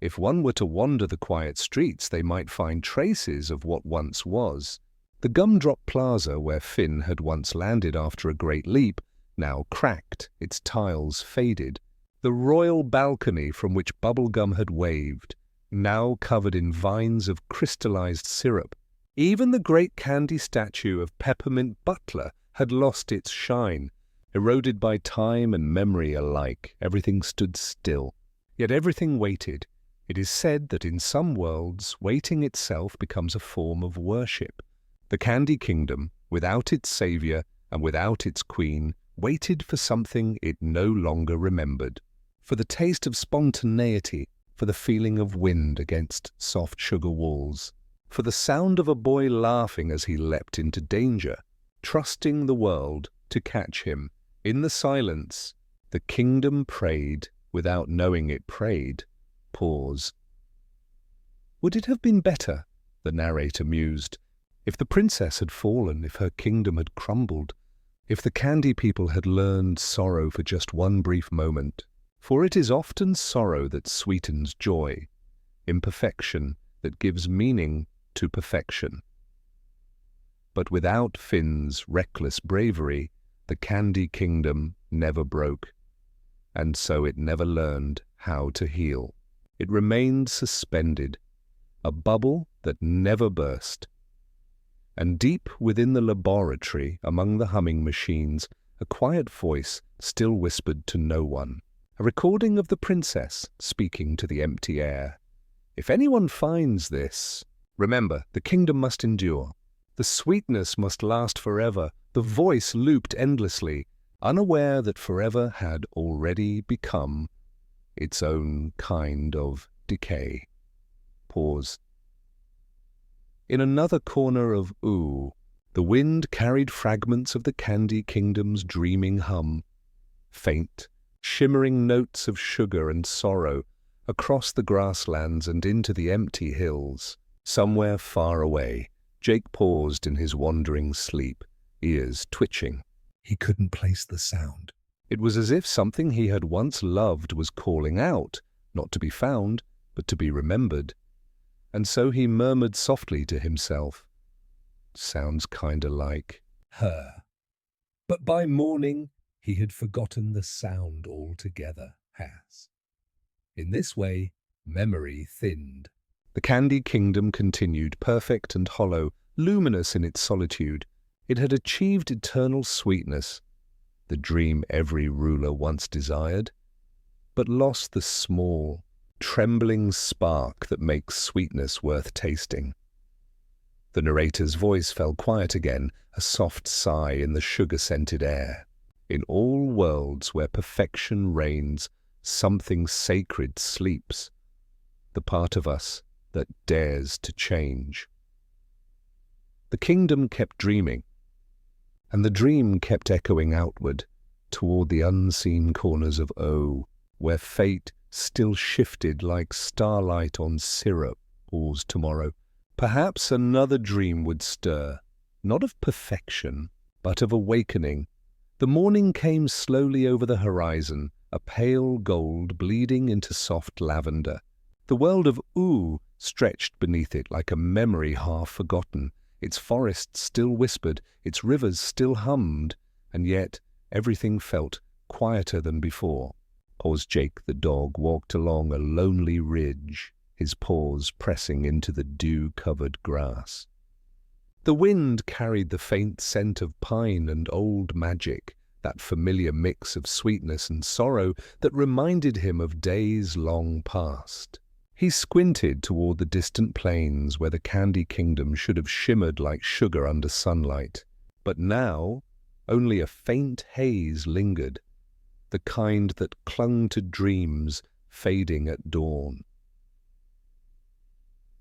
If one were to wander the quiet streets, they might find traces of what once was. The Gumdrop Plaza, where Finn had once landed after a great leap, now cracked, its tiles faded. The royal balcony from which Bubblegum had waved, now covered in vines of crystallized syrup. Even the great candy statue of Peppermint Butler had lost its shine. Eroded by time and memory alike, everything stood still. Yet everything waited. It is said that in some worlds, waiting itself becomes a form of worship. The Candy Kingdom, without its savior and without its queen, waited for something it no longer remembered. For the taste of spontaneity, for the feeling of wind against soft sugar walls, for the sound of a boy laughing as he leapt into danger, trusting the world to catch him. In the silence, the kingdom prayed without knowing it prayed. Pause. Would it have been better, the narrator mused, if the princess had fallen, if her kingdom had crumbled, if the candy people had learned sorrow for just one brief moment? For it is often sorrow that sweetens joy, imperfection that gives meaning to perfection. But without Finn's reckless bravery, the Candy Kingdom never broke, and so it never learned how to heal. It remained suspended, a bubble that never burst. And deep within the laboratory, among the humming machines, a quiet voice still whispered to no one. A recording of the princess speaking to the empty air. If anyone finds this, remember, the kingdom must endure. The sweetness must last forever. The voice looped endlessly, unaware that forever had already become its own kind of decay. Pause. In another corner of Ooo, the wind carried fragments of the Candy Kingdom's dreaming hum, faint, shimmering notes of sugar and sorrow across the grasslands and into the empty hills. Somewhere far away, Jake paused in his wandering sleep, ears twitching. He couldn't place the sound. It was as if something he had once loved was calling out, not to be found, but to be remembered. And so he murmured softly to himself, "Sounds kinda like her." But by morning, he had forgotten the sound altogether. In this way, memory thinned. The Candy Kingdom continued, perfect and hollow, luminous in its solitude. It had achieved eternal sweetness, the dream every ruler once desired, but lost the small, trembling spark that makes sweetness worth tasting. The narrator's voice fell quiet again, a soft sigh in the sugar-scented air. In all worlds where perfection reigns, something sacred sleeps, the part of us that dares to change. The kingdom kept dreaming, and the dream kept echoing outward, toward the unseen corners of Ooo, where fate still shifted like starlight on syrup. Pause tomorrow. Perhaps another dream would stir, not of perfection, but of awakening. The morning came slowly over the horizon, a pale gold bleeding into soft lavender. The world of Ooo stretched beneath it like a memory half forgotten. Its forests still whispered, its rivers still hummed, and yet everything felt quieter than before. As Jake the dog walked along a lonely ridge, his paws pressing into the dew-covered grass. The wind carried the faint scent of pine and old magic, that familiar mix of sweetness and sorrow that reminded him of days long past. He squinted toward the distant plains where the Candy Kingdom should have shimmered like sugar under sunlight. But now only a faint haze lingered, the kind that clung to dreams fading at dawn.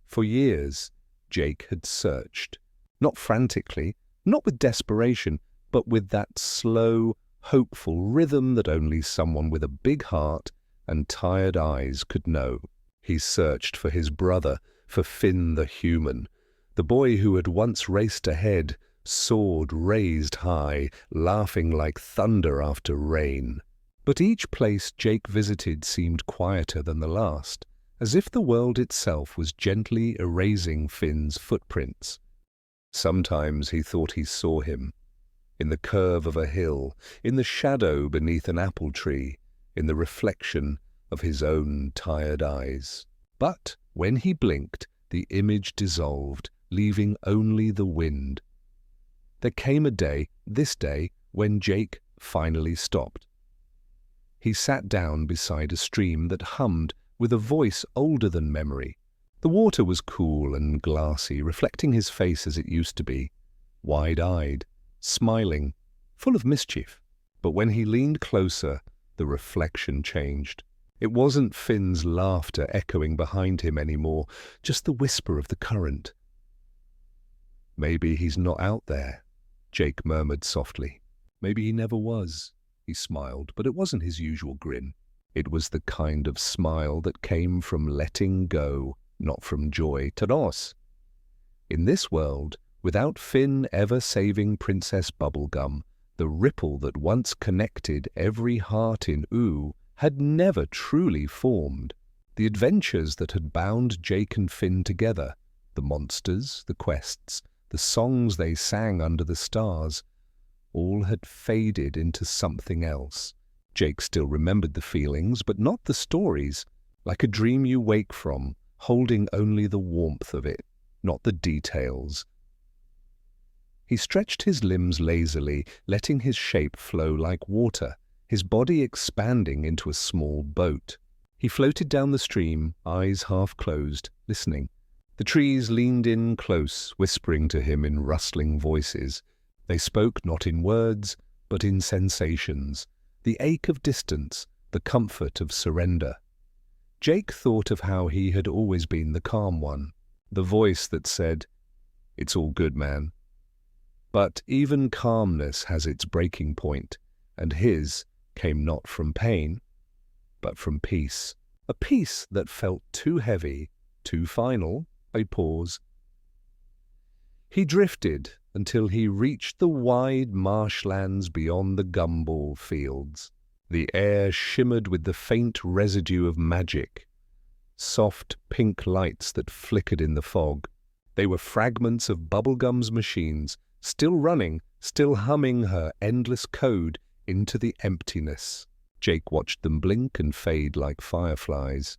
For years, Jake had searched, not frantically, not with desperation, but with that slow, hopeful rhythm that only someone with a big heart and tired eyes could know. He searched for his brother, for Finn the human, the boy who had once raced ahead, sword raised high, laughing like thunder after rain. But each place Jake visited seemed quieter than the last, as if the world itself was gently erasing Finn's footprints. Sometimes he thought he saw him, in the curve of a hill, in the shadow beneath an apple tree, in the reflection of his own tired eyes. But when he blinked, the image dissolved, leaving only the wind. There came a day, this day, when Jake finally stopped. He sat down beside a stream that hummed with a voice older than memory. The water was cool and glassy, reflecting his face as it used to be, wide-eyed, smiling, full of mischief. But when he leaned closer, the reflection changed. It wasn't Finn's laughter echoing behind him anymore, just the whisper of the current. "Maybe he's not out there," Jake murmured softly. "Maybe he never was." He smiled, but it wasn't his usual grin. It was the kind of smile that came from letting go, not from joy. Tanos. In this world, without Finn ever saving Princess Bubblegum, the ripple that once connected every heart in Ooo had never truly formed. The adventures that had bound Jake and Finn together, the monsters, the quests, the songs they sang under the stars, all had faded into something else. Jake still remembered the feelings, but not the stories, like a dream you wake from, holding only the warmth of it, not the details. He stretched his limbs lazily, letting his shape flow like water, his body expanding into a small boat. He floated down the stream, eyes half closed, listening. The trees leaned in close, whispering to him in rustling voices. They spoke not in words, but in sensations, the ache of distance, the comfort of surrender. Jake thought of how he had always been the calm one, the voice that said, "It's all good, man." But even calmness has its breaking point, and his came not from pain, but from peace. A peace that felt too heavy, too final. A pause. He drifted until he reached the wide marshlands beyond the gumball fields. The air shimmered with the faint residue of magic, soft pink lights that flickered in the fog. They were fragments of Bubblegum's machines, still running, still humming her endless code into the emptiness. Jake watched them blink and fade like fireflies.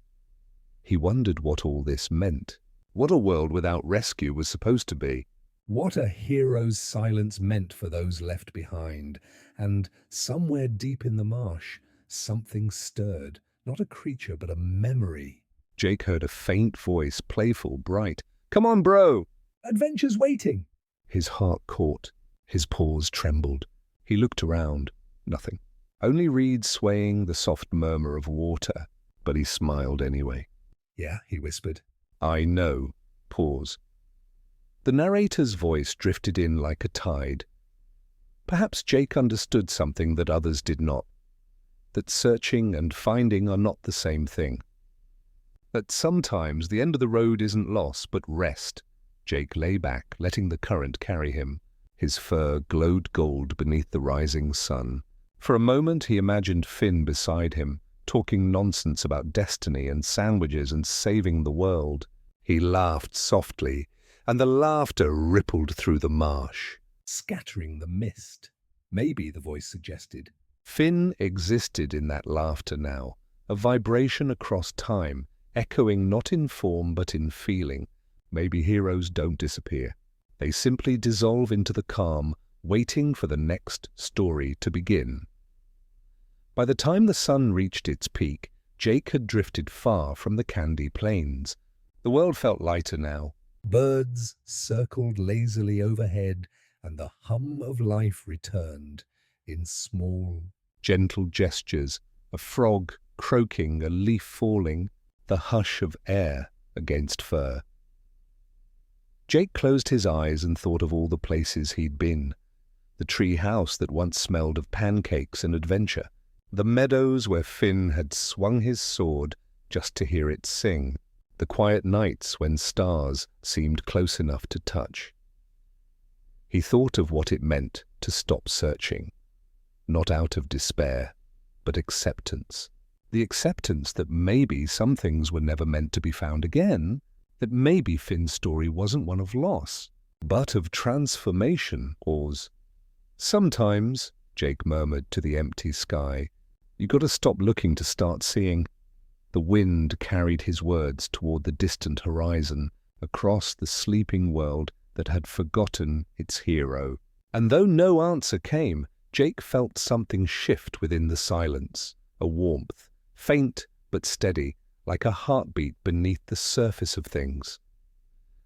He wondered what all this meant. What a world without rescue was supposed to be. What a hero's silence meant for those left behind. And somewhere deep in the marsh, something stirred. Not a creature, but a memory. Jake heard a faint voice, playful, bright. "Come on, bro!" Adventure's waiting. His heart caught. His paws trembled. He looked around. Nothing. Only reeds swaying, the soft murmur of water. But he smiled anyway. Yeah, he whispered. I know. Pause. The narrator's voice drifted in like a tide. Perhaps Jake understood something that others did not. That searching and finding are not the same thing. That sometimes the end of the road isn't loss, but rest. Jake lay back, letting the current carry him. His fur glowed gold beneath the rising sun. For a moment he imagined Finn beside him, talking nonsense about destiny and sandwiches and saving the world. He laughed softly, and the laughter rippled through the marsh, Scattering the mist. Maybe, the voice suggested. Finn existed in that laughter now, a vibration across time, echoing not in form but in feeling. Maybe heroes don't disappear. They simply dissolve into the calm, waiting for the next story to begin. By the time the sun reached its peak, Jake had drifted far from the Candy Plains. The world felt lighter now. Birds circled lazily overhead, and the hum of life returned in small, Gentle gestures, a frog croaking, a leaf falling, the hush of air against fur. Jake closed his eyes and thought of all the places he'd been. The tree house that once smelled of pancakes and adventure. The meadows where Finn had swung his sword just to hear it sing. The quiet nights when stars seemed close enough to touch. He thought of what it meant to stop searching. Not out of despair, but acceptance. The acceptance that maybe some things were never meant to be found again, that maybe Finn's story wasn't one of loss, but of transformation. Pause. Sometimes, Jake murmured to the empty sky, you got to stop looking to start seeing. The wind carried his words toward the distant horizon, across the sleeping world that had forgotten its hero. And though no answer came, Jake felt something shift within the silence, a warmth, faint but steady, like a heartbeat beneath the surface of things.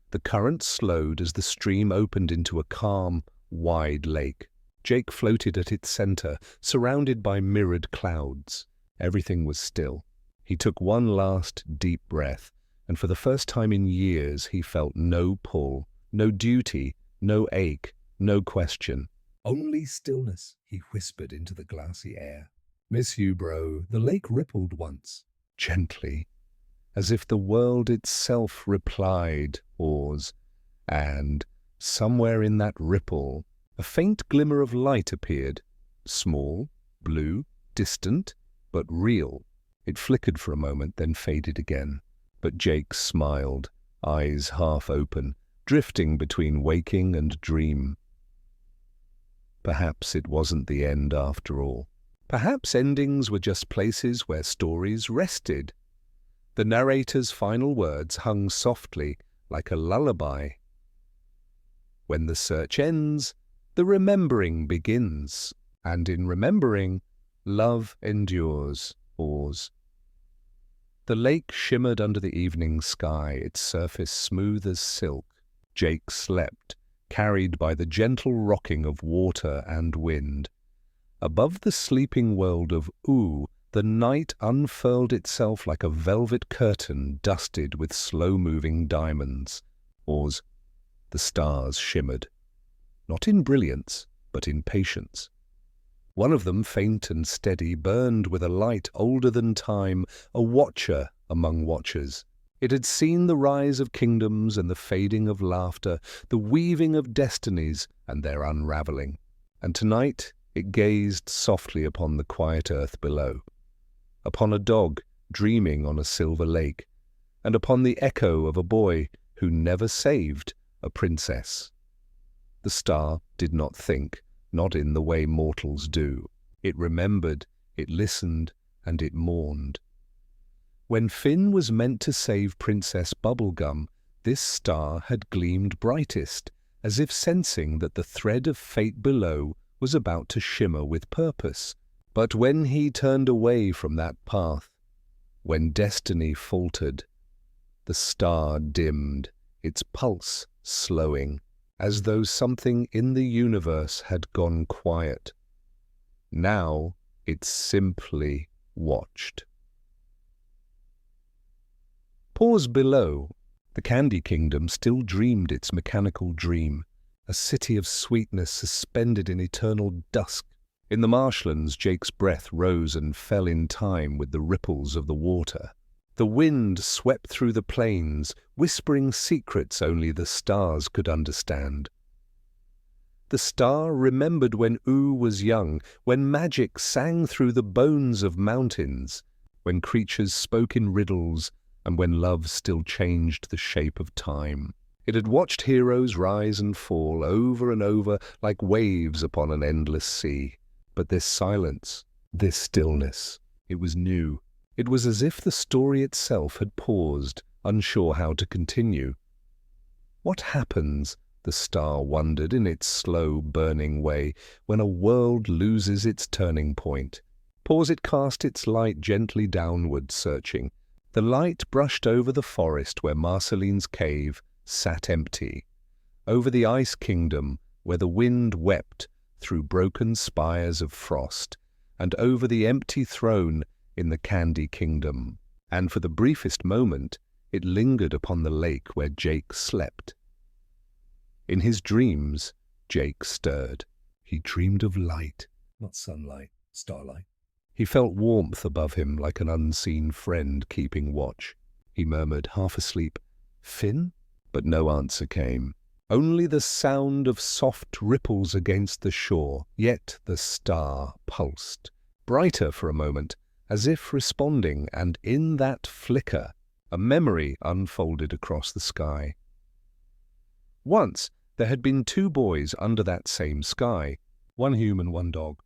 The current slowed as the stream opened into a calm, wide lake. Jake floated at its center, surrounded by mirrored clouds. Everything was still. He took one last deep breath, and for the first time in years he felt no pull, no duty, no ache, no question. Only stillness, he whispered into the glassy air. Miss you, bro. The lake rippled once. Gently, as if the world itself replied, Oars, and somewhere in that ripple, a faint glimmer of light appeared, small, blue, distant, but real. It flickered for a moment, then faded again. But Jake smiled, eyes half open, drifting between waking and dream. Perhaps it wasn't the end after all. Perhaps endings were just places where stories rested. The narrator's final words hung softly like a lullaby. When the search ends, the remembering begins, and in remembering, love endures. Oars. The lake shimmered under the evening sky, its surface smooth as silk. Jake slept, carried by the gentle rocking of water and wind. Above the sleeping world of Ooo, the night unfurled itself like a velvet curtain dusted with slow-moving diamonds. Oars. The stars shimmered. Not in brilliance, but in patience. One of them, faint and steady, burned with a light older than time, a watcher among watchers. It had seen the rise of kingdoms and the fading of laughter, the weaving of destinies and their unraveling. And tonight it gazed softly upon the quiet earth below, upon a dog dreaming on a silver lake, and upon the echo of a boy who never saved a princess. The star did not think, not in the way mortals do. It remembered, it listened, and it mourned. When Finn was meant to save Princess Bubblegum, This star had gleamed brightest, as if sensing that the thread of fate below was about to shimmer with purpose. But when he turned away from that path, when destiny faltered, the star dimmed, its pulse slowing, as though something in the universe had gone quiet. Now it simply watched. Pause below. The Candy Kingdom still dreamed its mechanical dream, a city of sweetness suspended in eternal dusk. In the marshlands, Jake's breath rose and fell in time with the ripples of the water. The wind swept through the plains, whispering secrets only the stars could understand. The star remembered when Ooo was young, when magic sang through the bones of mountains, when creatures spoke in riddles, and when love still changed the shape of time. It had watched heroes rise and fall over and over like waves upon an endless sea. But this silence, this stillness, it was new. It was as if the story itself had paused, unsure how to continue. What happens, the star wondered in its slow, burning way, when a world loses its turning point? Pause it cast its light gently downward, searching. The light brushed over the forest where Marceline's cave sat empty, over the ice kingdom where the wind wept through broken spires of frost, and over the empty throne in the Candy Kingdom. And for the briefest moment, it lingered upon the lake where Jake slept. In his dreams, Jake stirred. He dreamed of light, Not sunlight, starlight. He felt warmth above him like an unseen friend keeping watch. He murmured, half asleep, "Finn?" But no answer came. Only the sound of soft ripples against the shore. Yet the star pulsed, brighter for a moment, as if responding, and in that flicker, a memory unfolded across the sky. Once there had been two boys under that same sky, one human, one dog.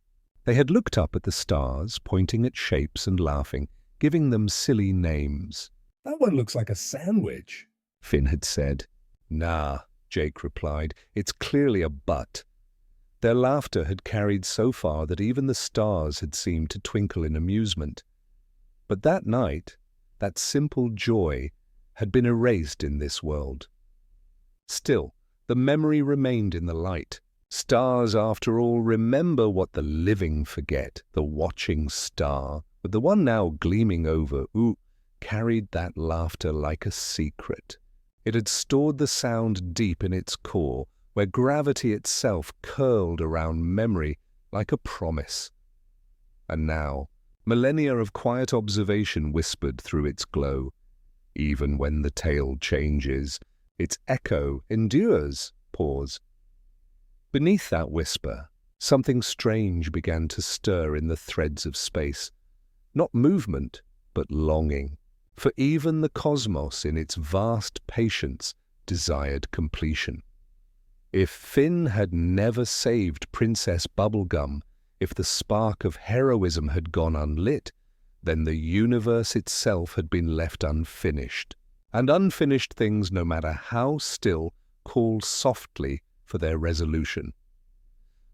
They had looked up at the stars, pointing at shapes and laughing, giving them silly names. That one looks like a sandwich, Finn had said. "Nah," Jake replied, "it's clearly a butt." Their laughter had carried so far that even the stars had seemed to twinkle in amusement. But that night, that simple joy had been erased in this world. Still, the memory remained in the light. Stars, after all, remember what the living forget. The watching star, but the one now gleaming over Ooo, carried that laughter like a secret. It had stored the sound deep in its core, where gravity itself curled around memory like a promise. And now, millennia of quiet observation whispered through its glow. Even when the tale changes, its echo endures. Pause. Beneath that whisper, something strange began to stir in the threads of space. Not movement, but longing. For even the cosmos, in its vast patience, desired completion. If Finn had never saved Princess Bubblegum, if the spark of heroism had gone unlit, then the universe itself had been left unfinished. And unfinished things, no matter how still, call softly for their resolution.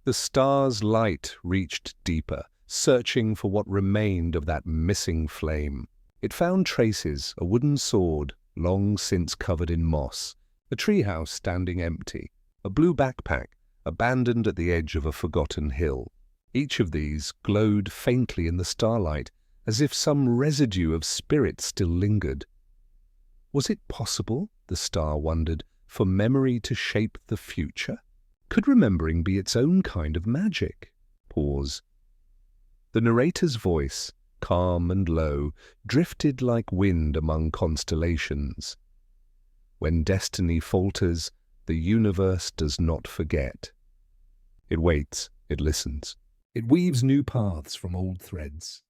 The star's light reached deeper, searching for what remained of that missing flame. It found traces, a wooden sword, long since covered in moss, a treehouse standing empty, a blue backpack, abandoned at the edge of a forgotten hill. Each of these glowed faintly in the starlight, as if some residue of spirit still lingered. Was it possible, the star wondered, for memory to shape the future? Could remembering be its own kind of magic? Pause. The narrator's voice, calm and low, drifted like wind among constellations. When destiny falters, the universe does not forget. It waits, it listens. It weaves new paths from old threads.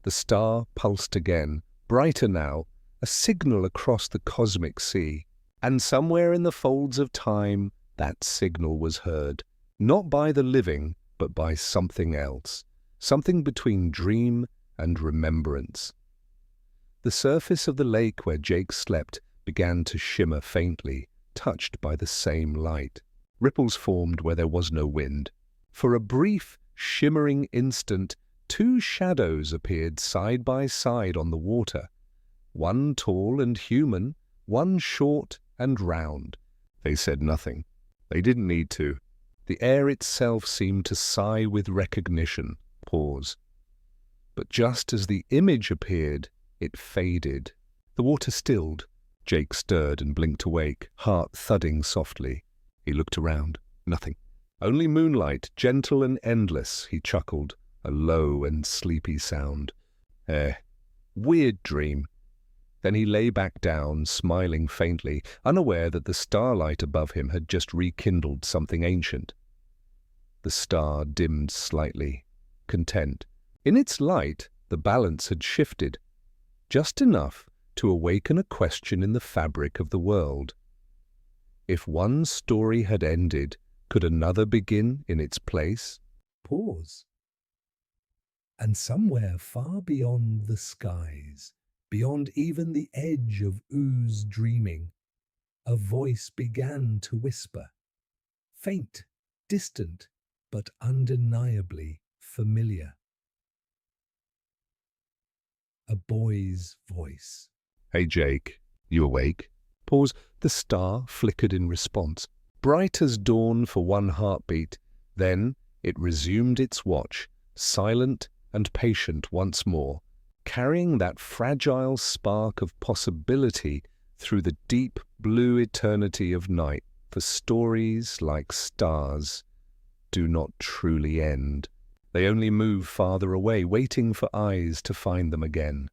The star pulsed again, brighter now, a signal across the cosmic sea. And somewhere in the folds of time, that signal was heard, not by the living, but by something else, something between dream and remembrance. The surface of the lake where Jake slept began to shimmer faintly, touched by the same light. Ripples formed where there was no wind. For a brief, shimmering instant, two shadows appeared side by side on the water, one tall and human, one short and round. They said nothing. They didn't need to. The air itself seemed to sigh with recognition. Pause. But just as the image appeared, it faded. The water stilled. Jake stirred and blinked awake, heart thudding softly. He looked around. Nothing. Only moonlight, gentle and endless, he chuckled, a low and sleepy sound. Weird dream. Then he lay back down, smiling faintly, unaware that the starlight above him had just rekindled something ancient. The star dimmed slightly, content. In its light, the balance had shifted, just enough to awaken a question in the fabric of the world. If one story had ended, could another begin in its place? Pause. And somewhere far beyond the skies, beyond even the edge of Oo's dreaming, a voice began to whisper, faint, distant, but undeniably familiar. A boy's voice. Hey, Jake, you awake? Pause. The star flickered in response, bright as dawn for one heartbeat. Then it resumed its watch, silent and patient once more, carrying that fragile spark of possibility through the deep blue eternity of night. For stories, like stars, do not truly end. They only move farther away, waiting for eyes to find them again.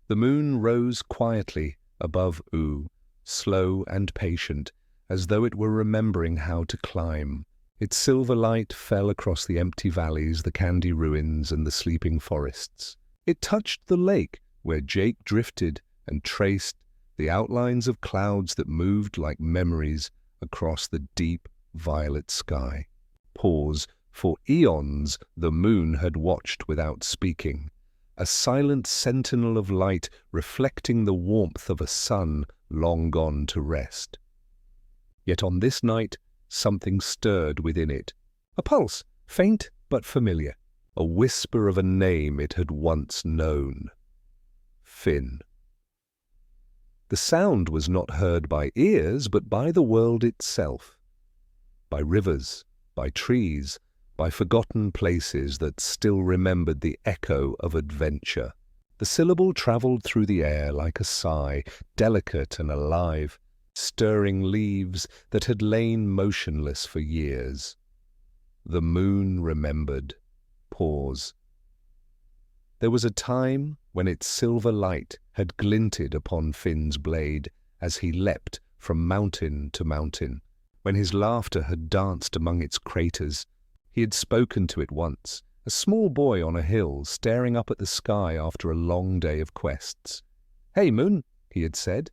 The moon rose quietly above Ooo, slow and patient, as though it were remembering how to climb. Its silver light fell across the empty valleys, the candy ruins, and the sleeping forests. It touched the lake, where Jake drifted and traced the outlines of clouds that moved like memories across the deep violet sky. Pause. For eons the moon had watched without speaking, a silent sentinel of light reflecting the warmth of a sun long gone to rest. Yet on this night something stirred within it, a pulse, faint but familiar, a whisper of a name it had once known. Finn. The sound was not heard by ears, but by the world itself, by rivers, by trees, by forgotten places that still remembered the echo of adventure. The syllable travelled through the air like a sigh, delicate and alive, stirring leaves that had lain motionless for years. The moon remembered. Pause. There was a time when its silver light had glinted upon Finn's blade as he leapt from mountain to mountain, when his laughter had danced among its craters. He had spoken to it once, a small boy on a hill staring up at the sky after a long day of quests. "Hey, moon," he had said,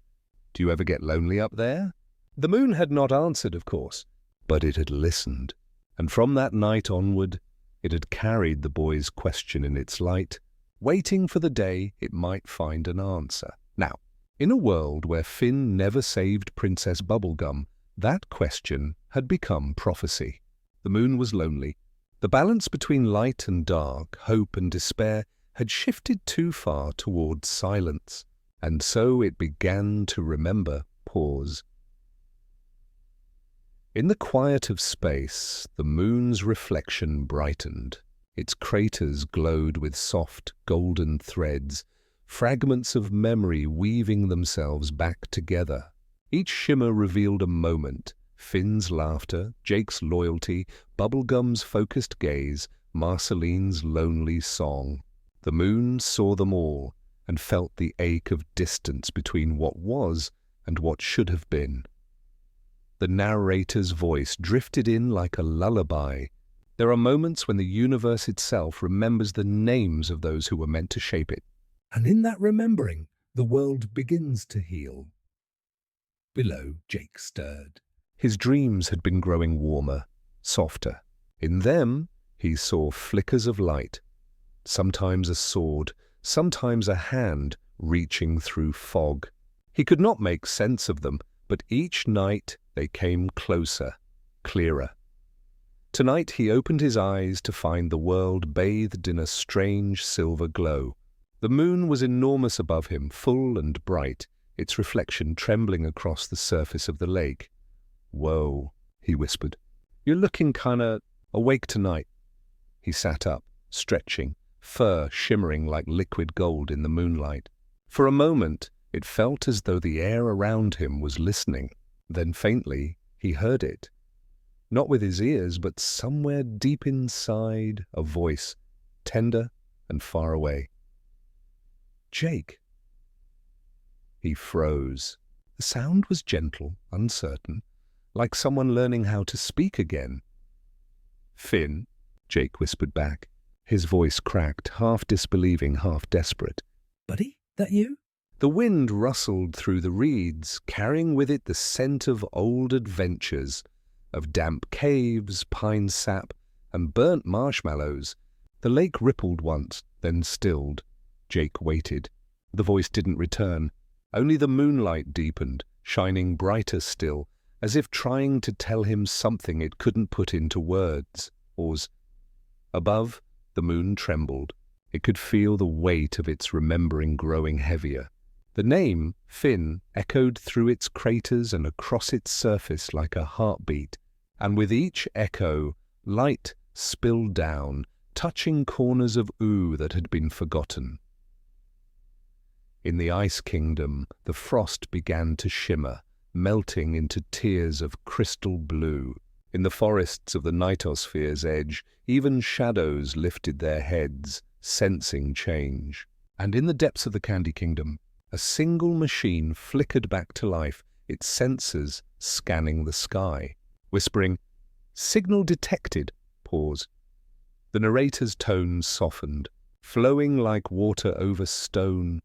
"do you ever get lonely up there?" The moon had not answered, of course, but it had listened, and from that night onward it had carried the boy's question in its light, waiting for the day it might find an answer. Now, in a world where Finn never saved Princess Bubblegum, that question had become prophecy. The moon was lonely. The balance between light and dark, hope and despair, had shifted too far towards silence, and so it began to remember. Pause. In the quiet of space, the moon's reflection brightened. Its craters glowed with soft, golden threads, fragments of memory weaving themselves back together. Each shimmer revealed a moment. Finn's laughter, Jake's loyalty, Bubblegum's focused gaze, Marceline's lonely song. The moon saw them all and felt the ache of distance between what was and what should have been. The narrator's voice drifted in like a lullaby. There are moments when the universe itself remembers the names of those who were meant to shape it. And in that remembering, the world begins to heal. Below, Jake stirred. His dreams had been growing warmer, softer. In them, he saw flickers of light, sometimes a sword, sometimes a hand reaching through fog. He could not make sense of them, but each night they came closer, clearer. Tonight he opened his eyes to find the world bathed in a strange silver glow. The moon was enormous above him, full and bright, its reflection trembling across the surface of the lake. "Whoa," he whispered. "You're looking kinda awake tonight." He sat up, stretching, fur shimmering like liquid gold in the moonlight. For a moment, it felt as though the air around him was listening. Then faintly, he heard it. Not with his ears, but somewhere deep inside, a voice, tender and far away. "Jake." He froze. The sound was gentle, uncertain, like someone learning how to speak again. "Finn," Jake whispered back. His voice cracked, half disbelieving, half desperate. "Buddy, that you?" The wind rustled through the reeds, carrying with it the scent of old adventures, of damp caves, pine sap, and burnt marshmallows. The lake rippled once, then stilled. Jake waited. The voice didn't return. Only the moonlight deepened, shining brighter still, as if trying to tell him something it couldn't put into words. Above, the moon trembled. It could feel the weight of its remembering growing heavier. The name, Finn, echoed through its craters and across its surface like a heartbeat, and with each echo, light spilled down, touching corners of Ooo that had been forgotten. In the Ice Kingdom, the frost began to shimmer, melting into tears of crystal blue. In the forests of the Nitosphere's edge, even shadows lifted their heads, sensing change. And in the depths of the Candy Kingdom, a single machine flickered back to life, its sensors scanning the sky, whispering, "Signal detected." Pause. The narrator's tone softened, flowing like water over stone.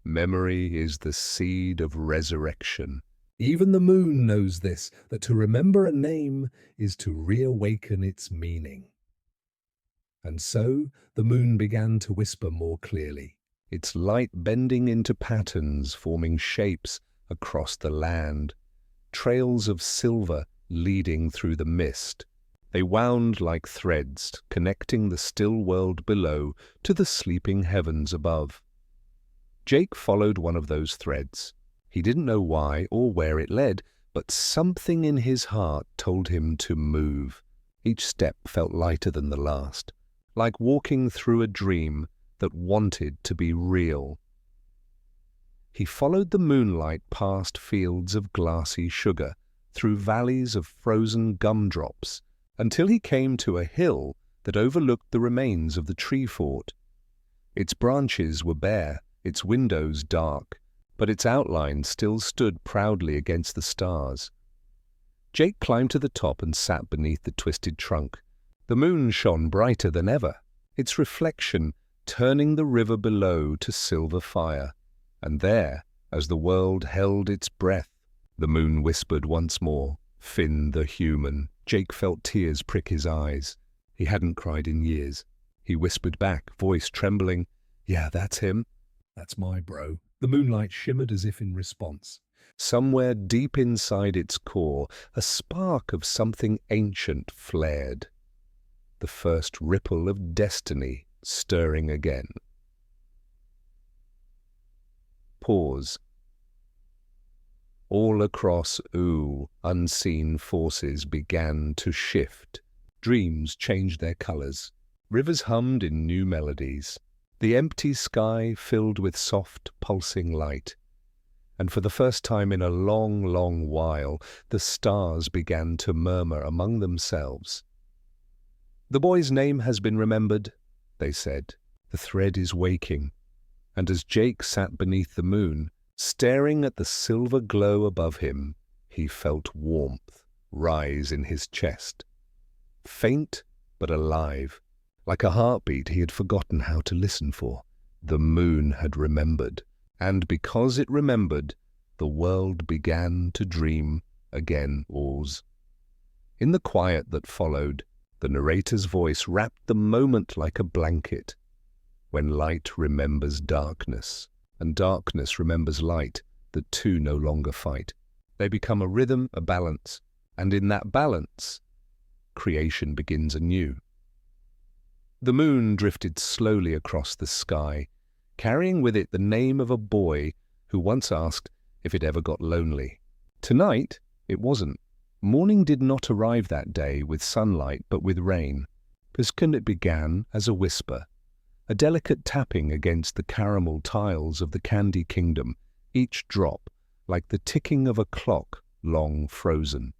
"Memory is the seed of resurrection." Even the moon knows this, that to remember a name is to reawaken its meaning. And so the moon began to whisper more clearly, its light bending into patterns, forming shapes across the land, trails of silver leading through the mist. They wound like threads, connecting the still world below to the sleeping heavens above. Jake followed one of those threads. He didn't know why or where it led, but something in his heart told him to move. Each step felt lighter than the last, like walking through a dream that wanted to be real. He followed the moonlight past fields of glassy sugar, through valleys of frozen gumdrops, until he came to a hill that overlooked the remains of the tree fort. Its branches were bare, its windows dark, but its outline still stood proudly against the stars. Jake climbed to the top and sat beneath the twisted trunk. The moon shone brighter than ever, its reflection turning the river below to silver fire. And there, as the world held its breath, the moon whispered once more, "Finn the human." Jake felt tears prick his eyes. He hadn't cried in years. He whispered back, voice trembling, "Yeah, that's him. "That's my bro." The moonlight shimmered as if in response. Somewhere deep inside its core, a spark of something ancient flared. The first ripple of destiny stirring again. Pause. All across Ooo, unseen forces began to shift. Dreams changed their colors. Rivers hummed in new melodies. The empty sky filled with soft, pulsing light. And for the first time in a long, long while, the stars began to murmur among themselves. "The boy's name has been remembered," they said. "The thread is waking." And as Jake sat beneath the moon, staring at the silver glow above him, he felt warmth rise in his chest. Faint but alive, like a heartbeat he had forgotten how to listen for. The moon had remembered, and because it remembered, the world began to dream again. Oz. In the quiet that followed, the narrator's voice wrapped the moment like a blanket. When light remembers darkness, and darkness remembers light, the two no longer fight. They become a rhythm, a balance, and in that balance, creation begins anew. The moon drifted slowly across the sky, carrying with it the name of a boy who once asked if it ever got lonely. Tonight, it wasn't. Morning did not arrive that day with sunlight, but with rain. It began as a whisper, a delicate tapping against the caramel tiles of the candy kingdom, each drop like the ticking of a clock long frozen.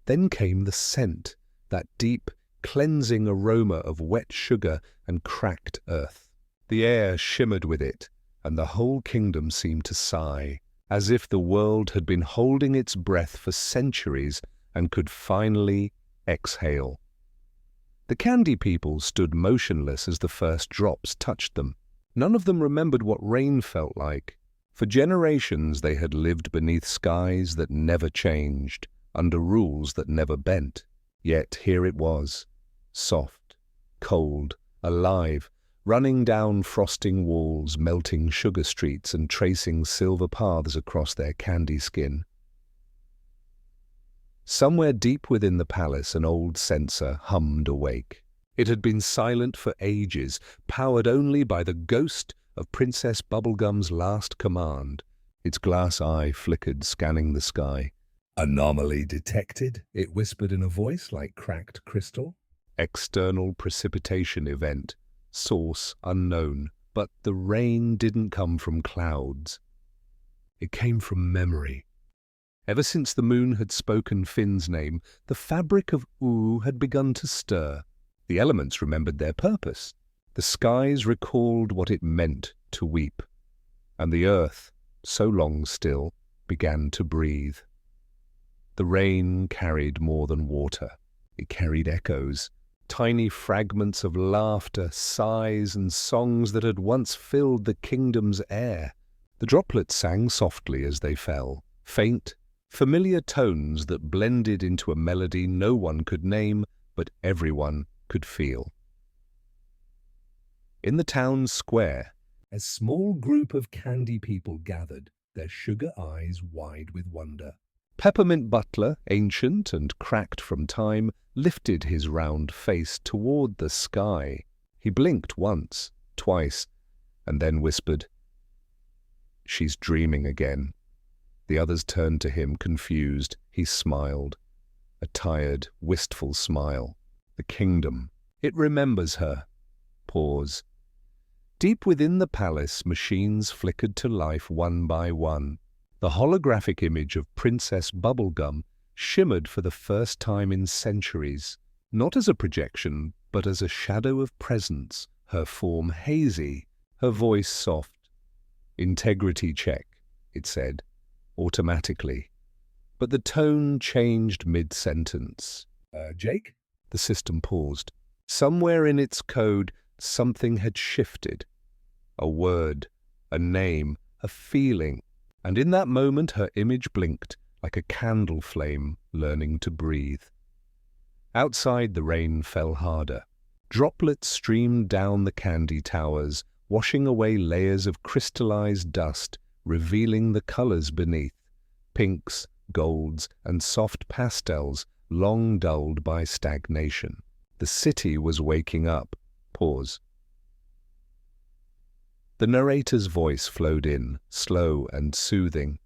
Then came the scent, that deep, cleansing aroma of wet sugar and cracked earth. The air shimmered with it, and the whole kingdom seemed to sigh, as if the world had been holding its breath for centuries and could finally exhale. The candy people stood motionless as the first drops touched them. None of them remembered what rain felt like. For generations they had lived beneath skies that never changed, under rules that never bent. Yet here it was, soft, cold, alive, running down frosting walls, melting sugar streets and tracing silver paths across their candy skin. Somewhere deep within the palace an old censer hummed awake. It had been silent for ages, powered only by the ghost of Princess Bubblegum's last command. Its glass eye flickered, scanning the sky. "Anomaly detected," it whispered in a voice like cracked crystal. External precipitation event, source unknown, but the rain didn't come from clouds. It came from memory. Ever since the moon had spoken Finn's name, the fabric of Ooo had begun to stir. The elements remembered their purpose. The skies recalled what it meant to weep. And the earth, so long still, began to breathe. The rain carried more than water. It carried echoes, tiny fragments of laughter, sighs, and songs that had once filled the kingdom's air. The droplets sang softly as they fell, faint, familiar tones that blended into a melody no one could name, but everyone could feel. In the town square, a small group of candy people gathered, their sugar eyes wide with wonder. Peppermint Butler, ancient and cracked from time, lifted his round face toward the sky. He blinked once, twice, and then whispered, "She's dreaming again." The others turned to him, confused. He smiled, a tired, wistful smile. The kingdom, it remembers her. Pause. Deep within the palace, machines flickered to life one by one. The holographic image of Princess Bubblegum shimmered for the first time in centuries, not as a projection, but as a shadow of presence, her form hazy, her voice soft. "Integrity check," it said, automatically. But the tone changed mid-sentence. Jake?" The system paused. Somewhere in its code, something had shifted. A word, a name, a feeling. And in that moment her image blinked, like a candle flame learning to breathe. Outside the rain fell harder. Droplets streamed down the candy towers, washing away layers of crystallized dust, revealing the colors beneath, pinks, golds, and soft pastels long dulled by stagnation. The city was waking up. Pause. The narrator's voice flowed in, slow and soothing.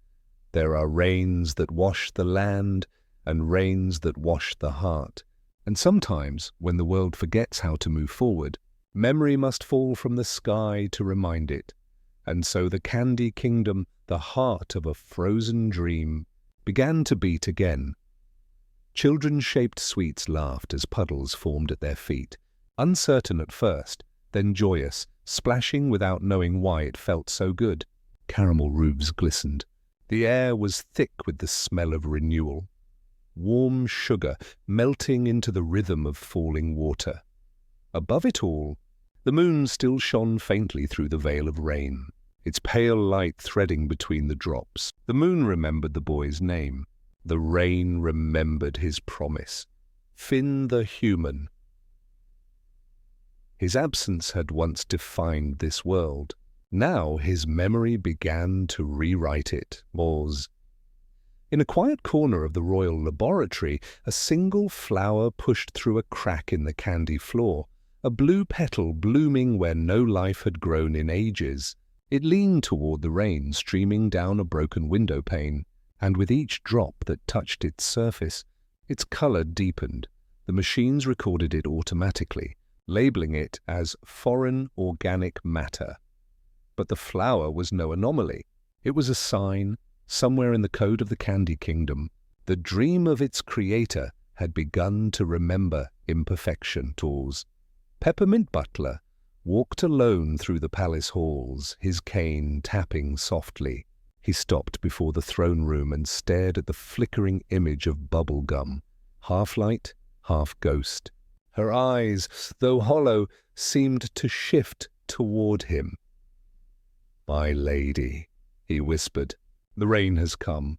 There are rains that wash the land and rains that wash the heart. And sometimes, when the world forgets how to move forward, memory must fall from the sky to remind it. And so the Candy Kingdom, the heart of a frozen dream, began to beat again. Children-shaped sweets laughed as puddles formed at their feet, uncertain at first, then joyous, splashing without knowing why it felt so good. Caramel roofs glistened. The air was thick with the smell of renewal. Warm sugar melting into the rhythm of falling water. Above it all, the moon still shone faintly through the veil of rain, its pale light threading between the drops. The moon remembered the boy's name. The rain remembered his promise. Finn the human. His absence had once defined this world. Now his memory began to rewrite it. In a quiet corner of the royal laboratory, a single flower pushed through a crack in the candy floor, a blue petal blooming where no life had grown in ages. It leaned toward the rain streaming down a broken window pane, and with each drop that touched its surface, its color deepened. The machines recorded it automatically, labeling it as foreign organic matter. But the flower was no anomaly. It was a sign. Somewhere in the code of the Candy Kingdom, the dream of its creator had begun to remember imperfection. Peppermint Butler walked alone through the palace halls, his cane tapping softly. He stopped before the throne room and stared at the flickering image of Bubblegum, half light, half ghost. Her eyes, though hollow, seemed to shift toward him. "My lady," he whispered. "The rain has come."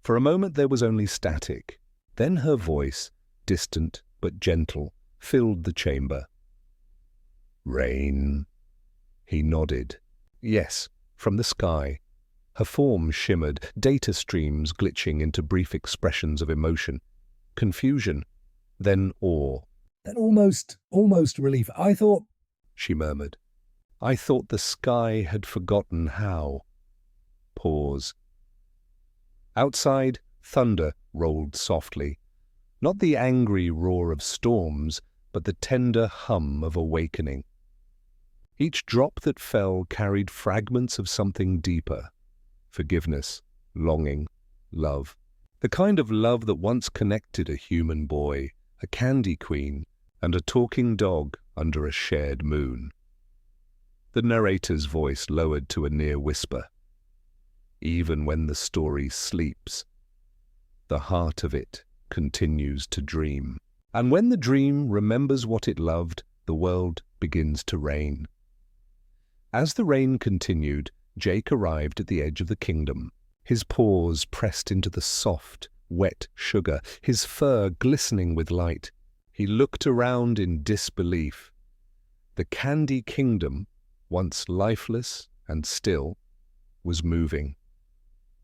For a moment there was only static. Then her voice, distant but gentle, filled the chamber. "Rain?" He nodded. "Yes, from the sky." Her form shimmered, data streams glitching into brief expressions of emotion. Confusion, then awe. Then almost relief. "I thought," she murmured. "I thought the sky had forgotten how." Pause. Outside, thunder rolled softly. Not the angry roar of storms, but the tender hum of awakening. Each drop that fell carried fragments of something deeper. Forgiveness, longing, love. The kind of love that once connected a human boy, a candy queen, and a talking dog under a shared moon. The narrator's voice lowered to a near whisper. "Even when the story sleeps, the heart of it continues to dream. And when the dream remembers what it loved, the world begins to rain." As the rain continued, Jake arrived at the edge of the kingdom. His paws pressed into the soft, wet sugar, his fur glistening with light. He looked around in disbelief. The Candy Kingdom, once lifeless and still, was moving,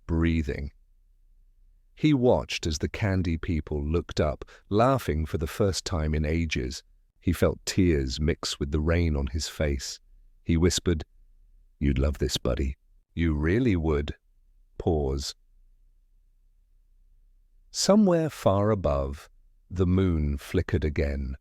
breathing. He watched as the candy people looked up, laughing for the first time in ages. He felt tears mix with the rain on his face. He whispered, "You'd love this, buddy. You really would." Pause. Somewhere far above, the moon flickered again.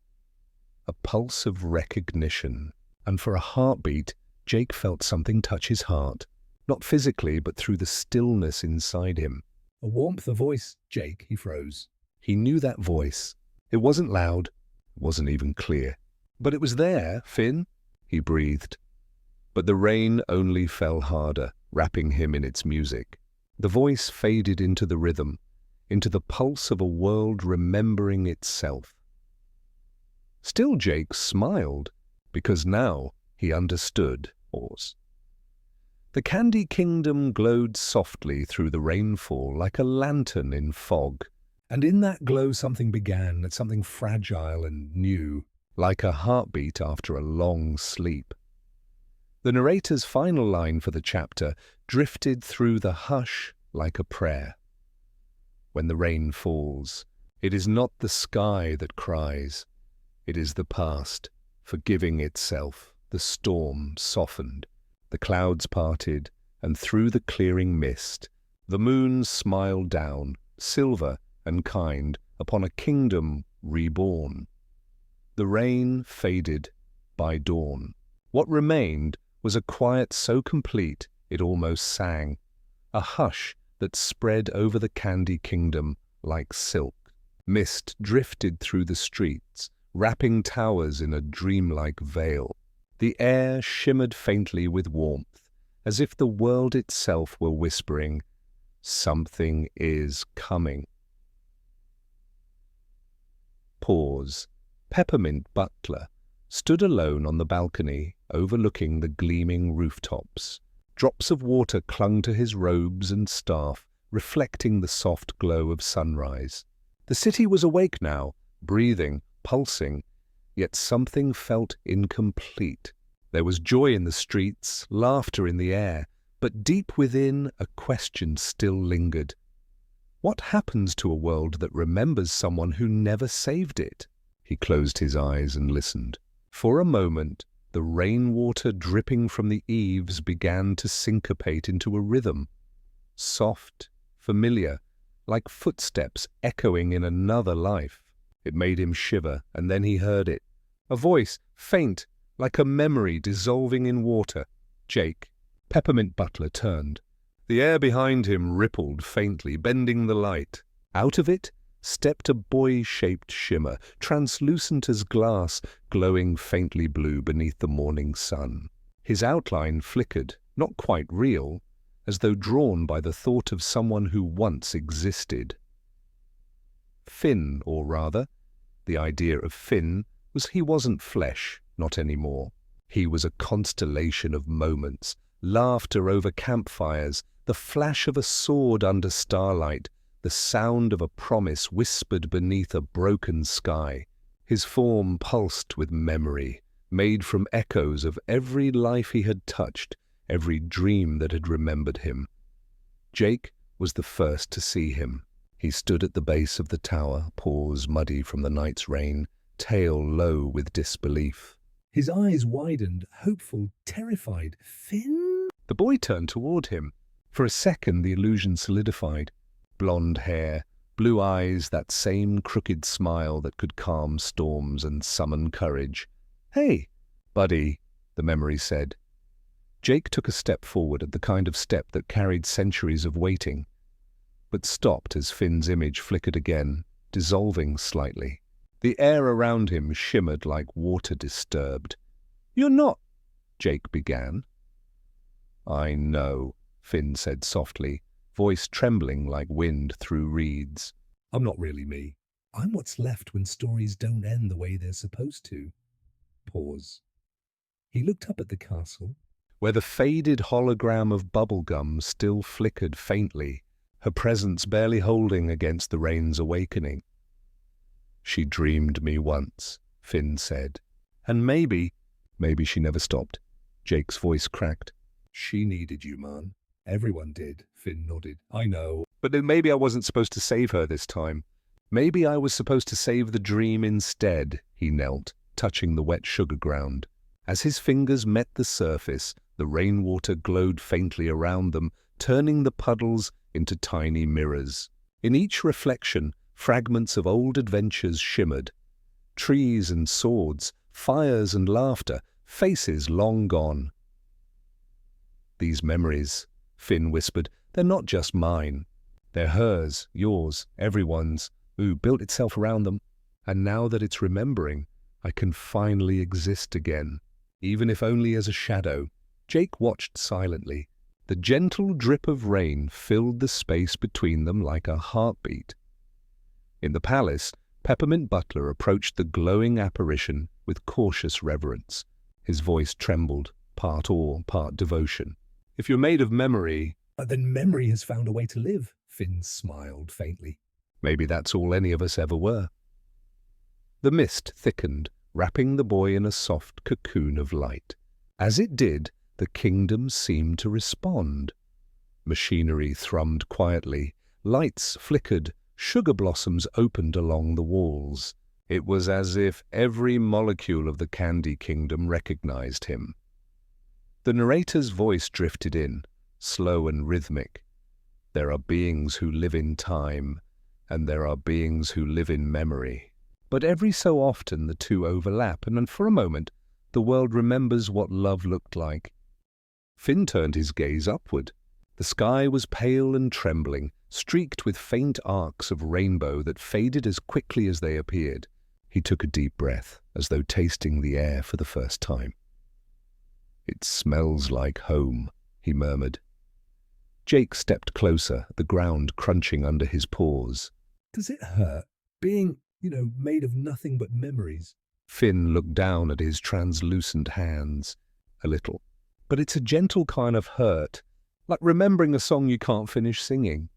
A pulse of recognition, and for a heartbeat, Jake felt something touch his heart. Not physically, but through the stillness inside him. A warmth, a voice. "Jake," he froze. He knew that voice. It wasn't loud, it wasn't even clear. "But it was there, Finn," he breathed. But the rain only fell harder, wrapping him in its music. The voice faded into the rhythm, into the pulse of a world remembering itself. Still Jake smiled, because now he understood. The Candy Kingdom glowed softly through the rainfall like a lantern in fog. And in that glow something began, something fragile and new. Like a heartbeat after a long sleep. The narrator's final line for the chapter drifted through the hush like a prayer. When the rain falls, it is not the sky that cries. It is the past, forgiving itself. The storm softened. The clouds parted, and through the clearing mist, the moon smiled down, silver and kind, upon a kingdom reborn. The rain faded by dawn. What remained was a quiet so complete it almost sang, a hush that spread over the Candy Kingdom like silk. Mist drifted through the streets, wrapping towers in a dreamlike veil. The air shimmered faintly with warmth, as if the world itself were whispering, "Something is coming." Pause. Peppermint Butler stood alone on the balcony, overlooking the gleaming rooftops. Drops of water clung to his robes and staff, reflecting the soft glow of sunrise. The city was awake now, breathing, pulsing, yet something felt incomplete. There was joy in the streets, laughter in the air, but deep within a question still lingered. What happens to a world that remembers someone who never saved it? He closed his eyes and listened. For a moment, the rainwater dripping from the eaves began to syncopate into a rhythm. Soft, familiar, like footsteps echoing in another life. It made him shiver, and then he heard it. A voice, faint, like a memory dissolving in water. Jake. Peppermint Butler turned. The air behind him rippled faintly, bending the light. Out of it stepped a boy-shaped shimmer, translucent as glass, glowing faintly blue beneath the morning sun. His outline flickered, not quite real, as though drawn by the thought of someone who once existed. Finn, or rather, the idea of Finn was he wasn't flesh, not anymore. He was a constellation of moments, laughter over campfires, the flash of a sword under starlight, the sound of a promise whispered beneath a broken sky. His form pulsed with memory, made from echoes of every life he had touched, every dream that had remembered him. Jake was the first to see him. He stood at the base of the tower, paws muddy from the night's rain, tail low with disbelief. His eyes widened, hopeful, terrified. Finn? The boy turned toward him. For a second the illusion solidified. Blonde hair, blue eyes, that same crooked smile that could calm storms and summon courage. "Hey, buddy," the memory said. Jake took a step forward, at the kind of step that carried centuries of waiting, but stopped as Finn's image flickered again, dissolving slightly. The air around him shimmered like water disturbed. "You're not—" Jake began. "I know," Finn said softly, voice trembling like wind through reeds. "I'm not really me. I'm what's left when stories don't end the way they're supposed to." Pause. He looked up at the castle, where the faded hologram of Bubblegum still flickered faintly, her presence barely holding against the rain's awakening. "She dreamed me once," Finn said. "And maybe she never stopped." Jake's voice cracked. "She needed you, man. Everyone did," Finn nodded. "I know." "But then maybe I wasn't supposed to save her this time. Maybe I was supposed to save the dream instead." He knelt, touching the wet sugar ground. As his fingers met the surface, the rainwater glowed faintly around them, turning the puddles into tiny mirrors. In each reflection, fragments of old adventures shimmered. Trees and swords, fires and laughter, faces long gone. "These memories," Finn whispered, "they're not just mine. They're hers, yours, everyone's. Ooo built itself around them. And now that it's remembering, I can finally exist again, even if only as a shadow." Jake watched silently. The gentle drip of rain filled the space between them like a heartbeat. In the palace, Peppermint Butler approached the glowing apparition with cautious reverence. His voice trembled, part awe, part devotion. "If you're made of memory—" "Then memory has found a way to live," Finn smiled faintly. "Maybe that's all any of us ever were." The mist thickened, wrapping the boy in a soft cocoon of light. As it did, the kingdom seemed to respond. Machinery thrummed quietly, lights flickered, sugar blossoms opened along the walls. It was as if every molecule of the Candy Kingdom recognized him. The narrator's voice drifted in, slow and rhythmic. "There are beings who live in time, and there are beings who live in memory. But every so often the two overlap, and for a moment the world remembers what love looked like." Finn turned his gaze upward. The sky was pale and trembling, streaked with faint arcs of rainbow that faded as quickly as they appeared. He took a deep breath, as though tasting the air for the first time. "It smells like home," he murmured. Jake stepped closer, the ground crunching under his paws. "Does it hurt, being, made of nothing but memories?" Finn looked down at his translucent hands. "A little. But it's a gentle kind of hurt, like remembering a song you can't finish singing."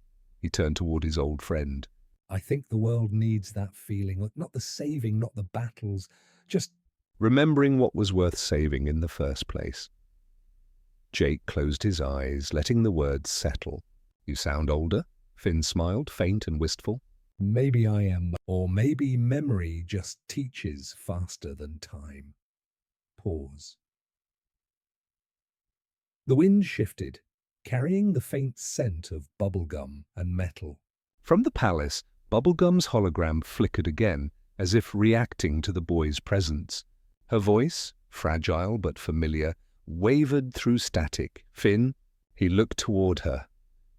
He turned toward his old friend. "I think the world needs that feeling, not the saving, not the battles, just remembering what was worth saving in the first place. Jake closed his eyes, letting the words settle. "You sound older," Finn smiled, faint and wistful. Maybe I am, or maybe memory just teaches faster than time. Pause. The wind shifted, carrying the faint scent of bubblegum and metal. From the palace, Bubblegum's hologram flickered again, as if reacting to the boy's presence. Her voice, fragile but familiar, wavered through static. "Finn," he looked toward her,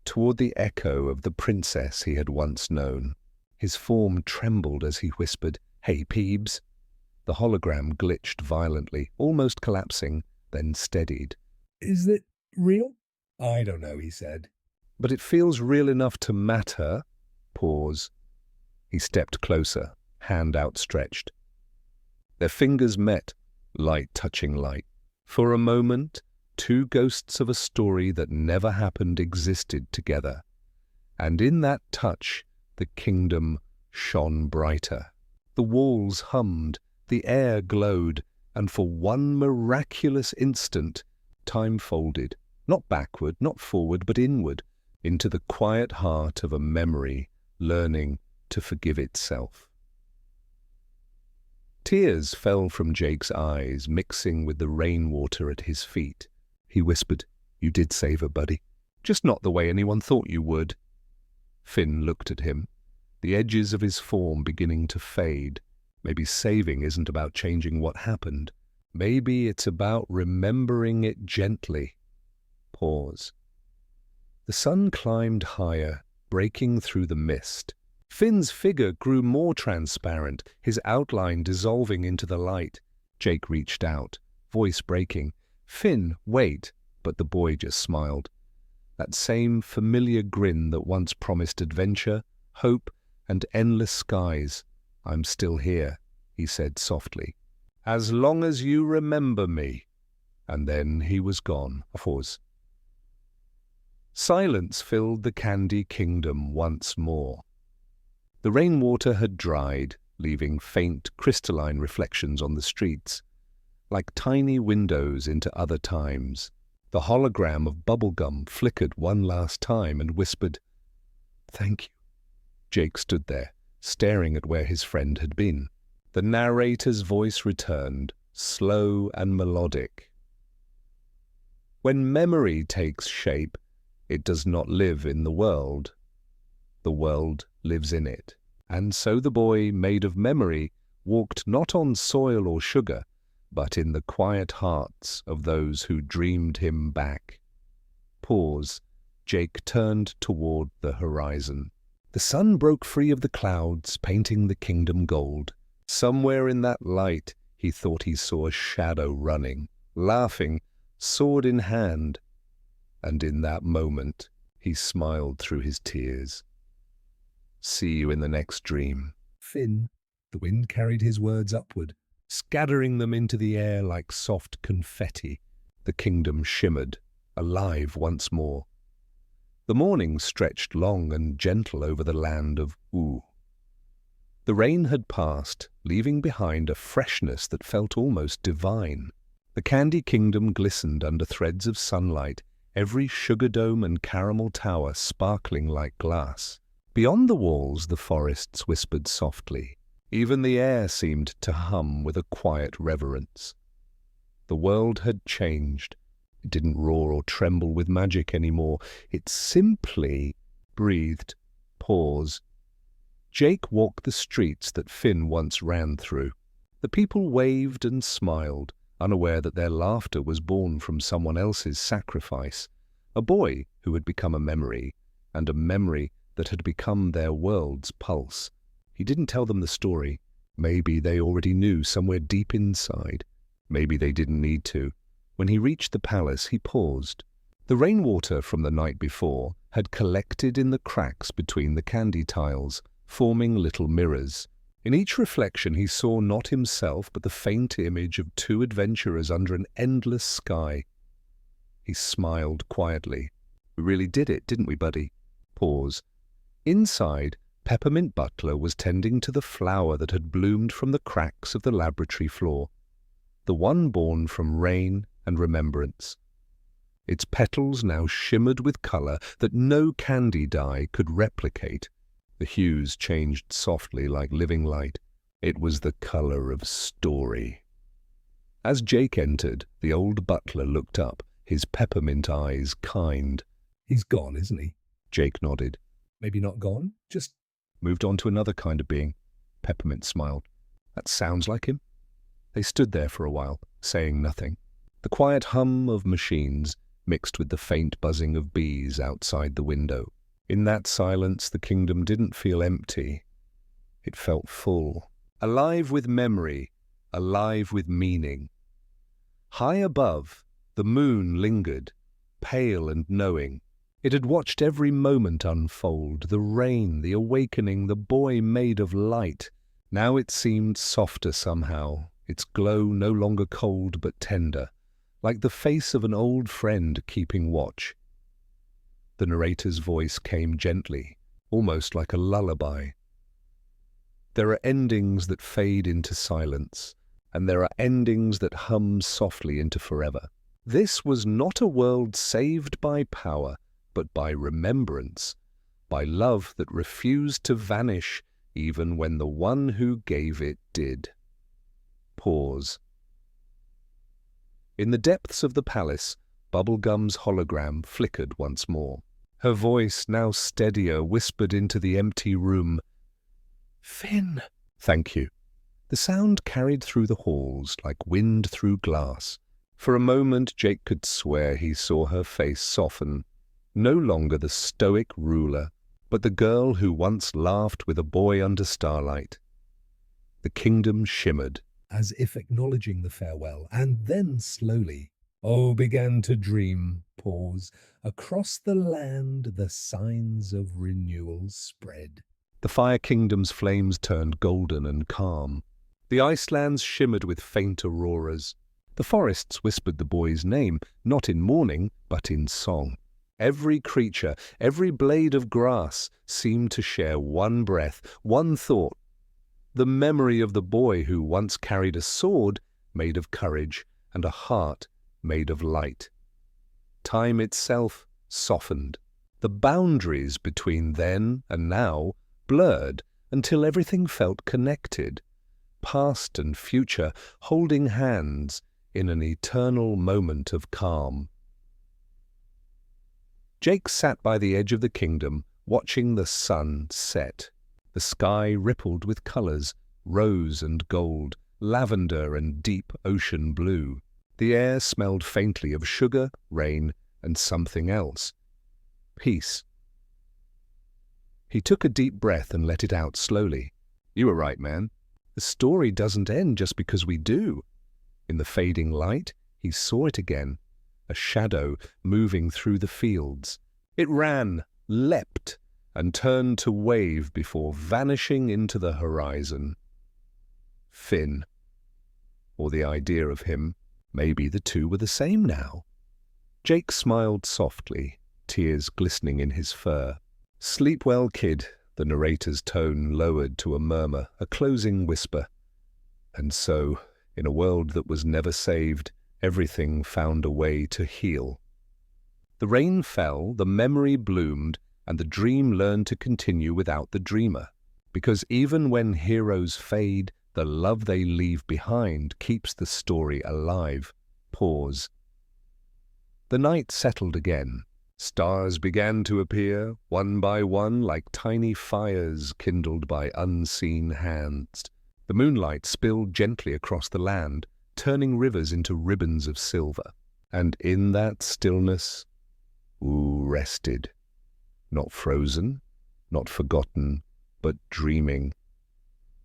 toward the echo of the princess he had once known. His form trembled as he whispered, "Hey, Peebs." The hologram glitched violently, almost collapsing, then steadied. "Is it real?" "I don't know," he said. "But it feels real enough to matter." Pause. He stepped closer, hand outstretched. Their fingers met, light touching light. For a moment, two ghosts of a story that never happened existed together. And in that touch, the kingdom shone brighter. The walls hummed, the air glowed, and for one miraculous instant, time folded, not backward, not forward, but inward, into the quiet heart of a memory learning to forgive itself. Tears fell from Jake's eyes, mixing with the rainwater at his feet. He whispered, "You did save her, buddy. Just not the way anyone thought you would." Finn looked at him, the edges of his form beginning to fade. Maybe saving isn't about changing what happened. Maybe it's about remembering it gently. Pause. The sun climbed higher, breaking through the mist. Finn's figure grew more transparent, his outline dissolving into the light. Jake reached out, voice breaking. "Finn, wait!" But the boy just smiled. That same familiar grin that once promised adventure, hope, and endless skies. "I'm still here," he said softly. "As long as you remember me." And then he was gone. Pause. Silence filled the Candy Kingdom once more. The rainwater had dried, leaving faint, crystalline reflections on the streets, like tiny windows into other times. The hologram of Bubblegum flickered one last time and whispered, "Thank you." Jake stood there, staring at where his friend had been. The narrator's voice returned, slow and melodic. "When memory takes shape, it does not live in the world. The world lives in it." And so the boy, made of memory, walked not on soil or sugar, but in the quiet hearts of those who dreamed him back. Pause. Jake turned toward the horizon. The sun broke free of the clouds, painting the kingdom gold. Somewhere in that light, he thought he saw a shadow running, laughing, sword in hand. And in that moment, he smiled through his tears. "See you in the next dream." "Finn." The wind carried his words upward, scattering them into the air like soft confetti. The kingdom shimmered, alive once more. The morning stretched long and gentle over the land of Ooo. The rain had passed, leaving behind a freshness that felt almost divine. The Candy Kingdom glistened under threads of sunlight, every sugar dome and caramel tower sparkling like glass. Beyond the walls, the forests whispered softly. Even the air seemed to hum with a quiet reverence. The world had changed. It didn't roar or tremble with magic anymore. It simply breathed. Pause. Jake walked the streets that Finn once ran through. The people waved and smiled, unaware that their laughter was born from someone else's sacrifice. A boy who had become a memory, and a memory that had become their world's pulse. He didn't tell them the story. Maybe they already knew somewhere deep inside. Maybe they didn't need to. When he reached the palace, he paused. The rainwater from the night before had collected in the cracks between the candy tiles, forming little mirrors. In each reflection he saw not himself, but the faint image of two adventurers under an endless sky. He smiled quietly. "We really did it, didn't we, buddy?" Pause. Inside, Peppermint Butler was tending to the flower that had bloomed from the cracks of the laboratory floor. the one born from rain and remembrance. Its petals now shimmered with color that no candy dye could replicate. The hues changed softly like living light. It was the color of story. As Jake entered, the old butler looked up, his peppermint eyes kind. He's gone, isn't he? Jake nodded. Maybe not gone, just Moved on to another kind of being. Peppermint smiled. That sounds like him. They stood there for a while, saying nothing. The quiet hum of machines mixed with the faint buzzing of bees outside the window. In that silence, the kingdom didn't feel empty. It felt full, alive with memory, alive with meaning. High above, the moon lingered, pale and knowing. It had watched every moment unfold, the rain, the awakening, the boy made of light. Now it seemed softer somehow, its glow no longer cold but tender, like the face of an old friend keeping watch. The narrator's voice came gently, almost like a lullaby. There are endings that fade into silence, and there are endings that hum softly into forever. This was not a world saved by power, but by remembrance, by love that refused to vanish even when the one who gave it did. Pause. In the depths of the palace, Bubblegum's hologram flickered once more. Her voice, now steadier, whispered into the empty room, "Finn!" "Thank you." The sound carried through the halls like wind through glass. For a moment Jake could swear he saw her face soften, no longer the stoic ruler, but the girl who once laughed with a boy under starlight. The kingdom shimmered, as if acknowledging the farewell, and then slowly, began to dream. Pause. Across the land the signs of renewal spread. The Fire Kingdom's flames turned golden and calm. The icelands shimmered with faint auroras. The forests whispered the boy's name, not in mourning, but in song. Every creature, every blade of grass seemed to share one breath, one thought. The memory of the boy who once carried a sword made of courage and a heart made of light. Time itself softened. The boundaries between then and now blurred until everything felt connected, past and future holding hands in an eternal moment of calm. Jake sat by the edge of the kingdom, watching the sun set. The sky rippled with colors, rose and gold, lavender and deep ocean blue. The air smelled faintly of sugar, rain, and something else. Peace. He took a deep breath and let it out slowly. "You were right, man. The story doesn't end just because we do." In the fading light, he saw it again, a shadow moving through the fields. It ran, leapt, and turned to wave before vanishing into the horizon. Finn. Or the idea of him. Maybe the two were the same now. Jake smiled softly, tears glistening in his fur. "Sleep well, kid," the narrator's tone lowered to a murmur, a closing whisper. And so, in a world that was never saved, everything found a way to heal. The rain fell, the memory bloomed, and the dream learned to continue without the dreamer. Because even when heroes fade, the love they leave behind keeps the story alive. Pause. The night settled again. Stars began to appear, one by one, like tiny fires kindled by unseen hands. The moonlight spilled gently across the land, turning rivers into ribbons of silver. And in that stillness, Ooo rested. Not frozen, not forgotten, but dreaming.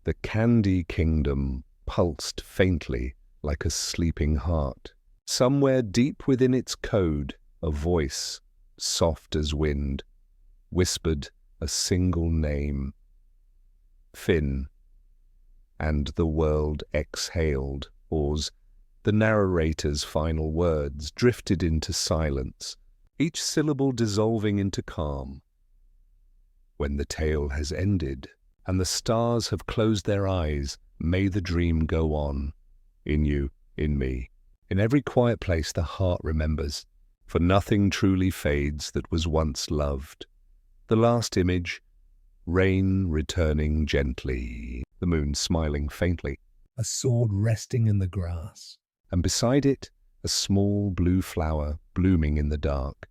The Candy Kingdom pulsed faintly like a sleeping heart. Somewhere deep within its code, a voice, soft as wind, whispered a single name. Finn. And the world exhaled, Oz. The narrator's final words drifted into silence, each syllable dissolving into calm. When the tale has ended, and the stars have closed their eyes, may the dream go on, in you In me, in every quiet place the heart remembers, for nothing truly fades that was once loved. The last image, rain returning gently, the moon smiling faintly, A sword resting in the grass. and beside it, a small blue flower blooming in the dark.